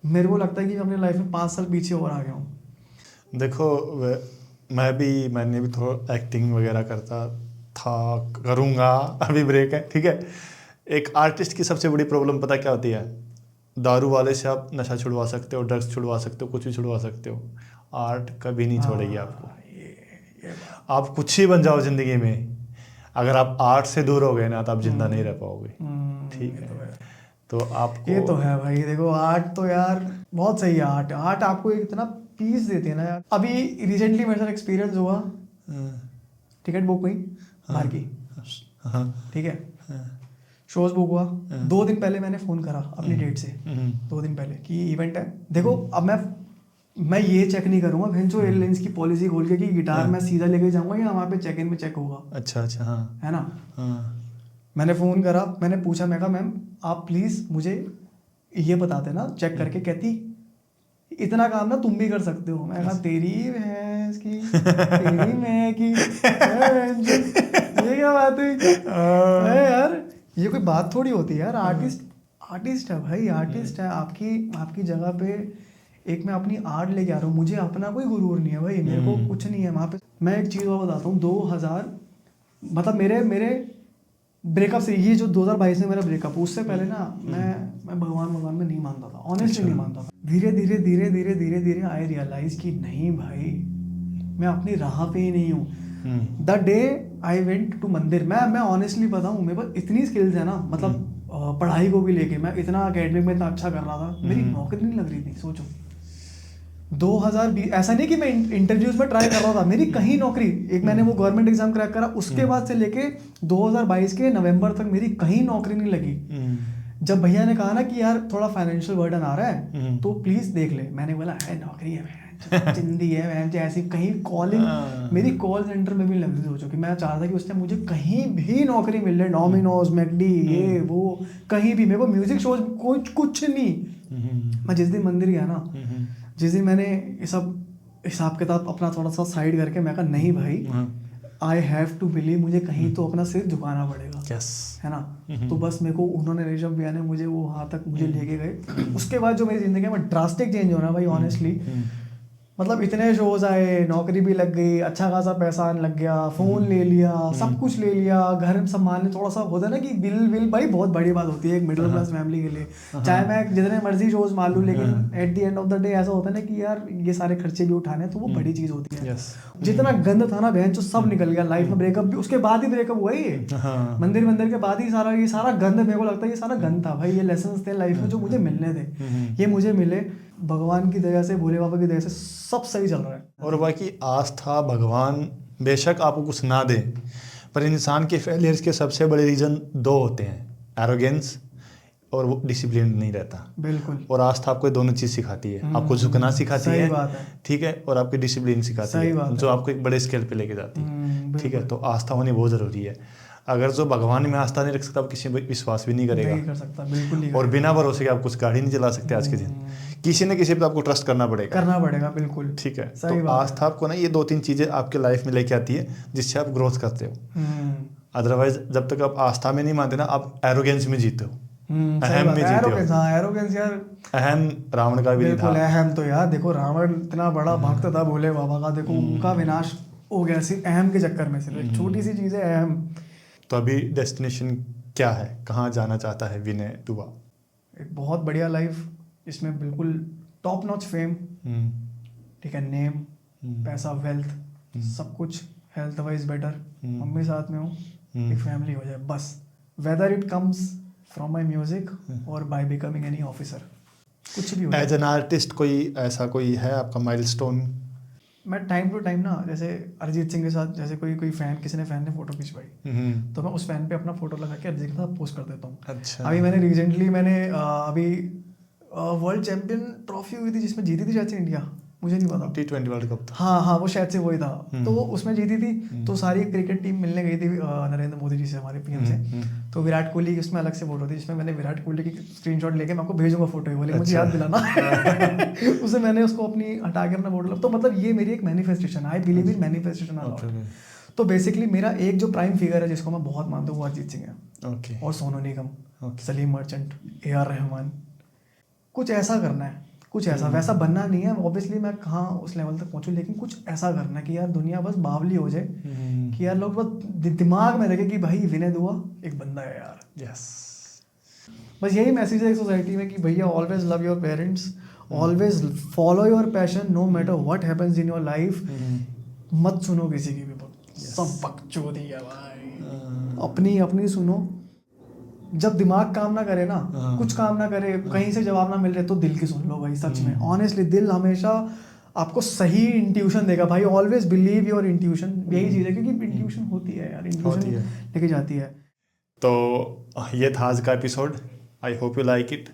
मेरे को लगता है कि अपनी लाइफ में 5 साल पीछे और आ गया हूँ। देखो मैंने भी थोड़ा एक्टिंग वगैरह करता था, करूँगा, अभी ब्रेक है, ठीक है। एक आर्टिस्ट की सबसे बड़ी प्रॉब्लम पता क्या होती है? दारू वाले से आप नशा छुड़वा सकते हो, ड्रग्स छुड़वा सकते हो, कुछ भी छुड़वा सकते हो, आर्ट कभी नहीं छोड़ेगी आपको। आप कुछ ही बन जाओ जिंदगी में, अगर आप आर्ट से दूर हो गए ना तो आप जिंदा नहीं रह पाओगे, ठीक है। तो आपको ये तो है भाई, देखो आर्ट तो यार बहुत सही है। आर्ट आपको इतना पीस देती है ना यार। अभी रिसेंटली मेरे साथ एक्सपीरियंस हुआ, टिकट बुक हुई बाहर की, ठीक है, शोज बुक हुआ, 2 दिन पहले मैंने फ़ोन करा अपनी डेट से, 2 दिन पहले कि इवेंट है। देखो अब मैं ये चेक नहीं करूंगा भेंचो एयरलाइंस की पॉलिसी खोल के कि गिटार मैं सीधा लेके जाऊंगा या वहाँ पे चेक इन में चेक होगा। अच्छा, हाँ, है ना। मैंने फ़ोन करा, मैंने पूछा, मैं कहा मैम आप प्लीज़ मुझे ये बता देना चेक करके। कहती इतना काम ना तुम भी कर सकते हो। मैं कहा तेरी भैंस की, तेरी मैं की, ये क्या बात हुई यार, ये कोई बात थोड़ी होती है यार। आर्टिस्ट है भाई, आर्टिस्ट है। आपकी जगह पे एक मैं अपनी आर्ट लेके आ रहा हूँ, मुझे अपना कोई गुरूर नहीं है भाई, मेरे को कुछ नहीं है वहाँ पे। मैं एक चीज़ और बताता हूँ, 2000 मतलब मेरे ब्रेकअप से, ये जो 2022 में मेरा ब्रेकअप, उससे पहले ना मैं भगवान में नहीं मानता था, ऑनेस्टली नहीं मानता था। धीरे आई रियलाइज कि नहीं भाई मैं अपनी राह पे ही नहीं हूँ। The day I went to mandir, मैं ऑनेस्टली बताऊँ, मेरे पास इतनी स्किल्स है ना, मतलब पढ़ाई को भी लेके मैं इतना अकेडमिक में इतना अच्छा कर रहा था, मेरी नौकरी नहीं लग रही थी। सोचो 2020, ऐसा नहीं कि मैं इंटरव्यूज में ट्राई कर रहा था, मेरी कहीं नौकरी, एक मैंने वो गवर्नमेंट एग्जाम क्रैक करा, उसके बाद से लेके 2022 के नवंबर तक मेरी कहीं नौकरी नहीं लगी। जब भैया ने कहा ना कि यार थोड़ा फाइनेंशियल बर्डन आ रहा है तो प्लीज देख ले, मैंने बोला है नौकरी है, चिंदी है मैं ऐसी कहीं कॉलिंग मेरी कॉल सेंटर में भी लग रही हो चुकी। मैं चाहता कि उसने मुझे कहीं भी नौकरी मिल जाए, डोमिनोज, मैकडी, ये वो, कहीं भी। मेरे को म्यूजिक शोज कुछ नहीं। मैं जिस दिन मंदिर गया ना, जिस दिन मैंने ये सब हिसाब किताब अपना थोड़ा सा साइड करके मैं कहा नहीं भाई, आई हैव टू बिलीव, मुझे कहीं तो अपना सिर झुकाना पड़ेगा। है ना। तो बस मेरे को उन्होंने, ऋषभ भैया ने मुझे वो वहाँ तक मुझे लेके गए। उसके बाद जो मेरी ज़िंदगी में ड्रास्टिक चेंज होना भाई, ऑनेस्टली, मतलब इतने शोज आए, नौकरी भी लग गई, अच्छा खासा पैसा आने लग गया, फ़ोन ले लिया, सब कुछ ले लिया, घर संभालने थोड़ा सा होता है ना कि बिल भाई बहुत बड़ी बात होती है एक मिडिल क्लास फैमिली के लिए। चाहे मैं जितने मर्जी शोज मान लूँ, लेकिन at the end of the day ऐसा होता है ना कि यार ये सारे खर्चे भी उठाने, तो वो बड़ी चीज़ होती है। जितना गंद था ना बहन जो सब निकल गया लाइफ में। ब्रेकअप भी उसके बाद ही ब्रेकअप हुआ ये, मंदिर के बाद ही ये सारा गंद, मेरे को लगता है ये सारा गंद था भाई। ये लेसन्स थे लाइफ में जो मुझे मिलने थे, ये मुझे मिले भगवान की दया से, भोले बाबा की दया से सब सही चल रहा है। और बाकी आस्था, भगवान बेशक आपको कुछ ना दे, पर इंसान के फेलियर्स के सबसे बड़े रीज़न दो होते हैं, एरोगेंस और वो डिसिप्लिन नहीं रहता। बिल्कुल। और आस्था आपको दोनों चीज़ सिखाती है, आपको झुकना सिखाती है, ठीक है, और आपकी डिसिप्लिन सिखाती है, जो आपको एक बड़े स्केल पे लेके जाती है, ठीक है। तो आस्था होनी बहुत ज़रूरी है। अगर जो भगवान में आस्था नहीं रख सकता, आप किसी पर विश्वास भी नहीं करेगा, नहीं कर सकता, बिल्कुल नहीं। और बिना भरोसे के आप कुछ गाड़ी नहीं चला सकते आज के दिन। किसी न किसी पे आपको ट्रस्ट करना पड़ेगा, बिल्कुल, ठीक है। तो आस्था आपको ना ये 2-3 चीज़ें आपके लाइफ में लेके आती है जिससे आप ग्रोथ करते हो। अदरवाइज जब तक आप आस्था में नहीं मानते ना, आप एरोगेंस में जीते हो, अहम में जीते हो। एरोगेंस यार, अहम रावण का भी नहीं था। अहम तो यार देखो, रावण इतना बड़ा भक्त था भोले बाबा का, देखो उनका विनाश हो गया सिर्फ अहम के चक्कर में, सिर्फ एक छोटी सी चीज़ है अहम। तो अभी डेस्टिनेशन क्या है, कहाँ जाना चाहता है विनय दुआ? एक बहुत बढ़िया लाइफ, इसमें बिल्कुल टॉप नॉच फेम, ठीक है, नेम, पैसा, वेल्थ, सब कुछ, हेल्थ वाइज बेटर, मम्मी साथ में हो, एक फैमिली हो जाए बस। Whether it comes from my music और बाय बिकमिंग एनी ऑफिसर, कुछ भी हो। एज एन आर्टिस्ट कोई ऐसा कोई है आपका माइलस्टोन? मैं टाइम टू टाइम ना, जैसे अरिजीत सिंह के साथ, जैसे कोई फैन, किसी ने फैन ने फोटो खिंचवाई, तो मैं उस फैन पे अपना फोटो लगा के अरिजीत के साथ पोस्ट कर देता हूँ। अच्छा। अभी मैंने रिसेंटली अभी वर्ल्ड चैंपियन ट्रॉफी हुई थी जिसमें जीती थी शायद से इंडिया, मुझे नहीं पता, T20 वर्ल्ड कप था। हाँ, वो शायद से वही था। तो उसमें जीती थी, तो सारी क्रिकेट टीम मिलने गई थी नरेंद्र मोदी जी से, हमारे पीएम से। तो विराट कोहली की उसमें अलग से फोटो थी, जिसमें मैंने विराट कोहली की स्क्रीनशॉट लेके मैं आपको भेजूंगा फोटो, बोले मुझे याद दिलाना। उसे मैंने उसको अपनी हटा के अपना फोटो, तो मतलब ये मेरी एक manifestation, I believe in manifestation. तो बेसिकली मेरा एक जो प्राइम फिगर है जिसको मैं बहुत मानता हूँ वो अरिजीत सिंह है, और सोनू निगम, सलीम मर्चेंट, AR रहमान। कुछ ऐसा करना है, कुछ ऐसा, वैसा बनना नहीं है ऑब्वियसली, मैं कहाँ उस लेवल तक पहुँचूँ, लेकिन कुछ ऐसा करना है कि यार दुनिया बस बावली हो जाए, कि यार लोग बस दिमाग में रखे कि भाई विनय दुआ एक बंदा है यार। यस, बस यही मैसेज है सोसाइटी में कि भैया always love your parents, always follow your passion, no matter what happens in your life. मत सुनो किसी की भी, सब बकचोदी है भाई, अपनी सुनो। जब दिमाग काम ना करे ना, कुछ काम ना करे, कहीं से जवाब ना मिल रहे, तो दिल की सुन लो भाई, सच में, ऑनेस्टली दिल हमेशा आपको सही इंट्यूशन देगा भाई। ऑलवेज बिलीव योर इंट्यूशन, यही चीज़ है, क्योंकि इंट्यूशन होती है यार, इंट्यूशन लेके जाती है। तो ये था आज का episode, I hope you like it.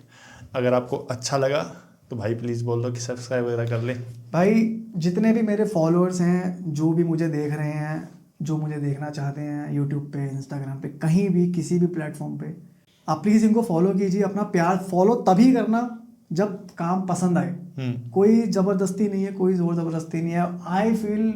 अगर आपको अच्छा लगा तो भाई प्लीज़ बोल दो कि सब्सक्राइब वगैरह कर ले। भाई जितने भी मेरे फॉलोअर्स हैं, जो भी मुझे देख रहे हैं, जो मुझे देखना चाहते हैं यूट्यूब पे, इंस्टाग्राम पे, कहीं भी, किसी भी प्लेटफॉर्म पे, आप प्लीज़ इनको फॉलो कीजिए। अपना प्यार फॉलो तभी करना जब काम पसंद आए, कोई ज़बरदस्ती नहीं है, कोई ज़ोर ज़बरदस्ती नहीं है। आई फील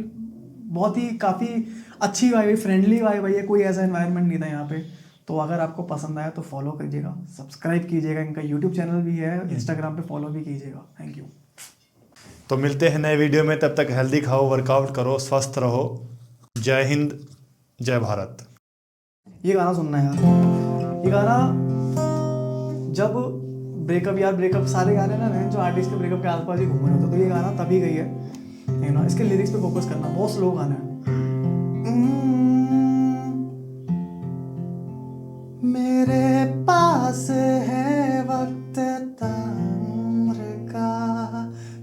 बहुत ही काफ़ी अच्छी वाइब, फ्रेंडली वाइब है, कोई ऐसा एनवायरनमेंट नहीं था यहाँ पे। तो अगर आपको पसंद आया तो फॉलो कीजिएगा, सब्सक्राइब कीजिएगा, इनका यूट्यूब चैनल भी है, इंस्टाग्राम पे फॉलो भी कीजिएगा। Thank you. तो मिलते हैं नए वीडियो में, तब तक हेल्दी खाओ, वर्कआउट करो, स्वस्थ रहो। जय हिंद, जय भारत। ये गाना सुनना है यार, ये गाना जब ब्रेकअप सारे गाने ना जो आर्टिस्ट के ब्रेकअप के आसपास ही घूम रहे होते, तो ये गाना तभी गई है ना। इसके लिरिक्स पे फोकस करना, बहुत स्लो गाना है। मेरे पास है वक्त ताम्र का,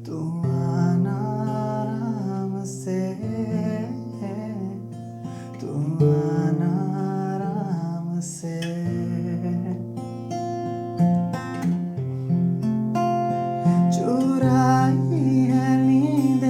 तू आना आराम से, तू आना आराम से। चुराई है नींद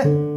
है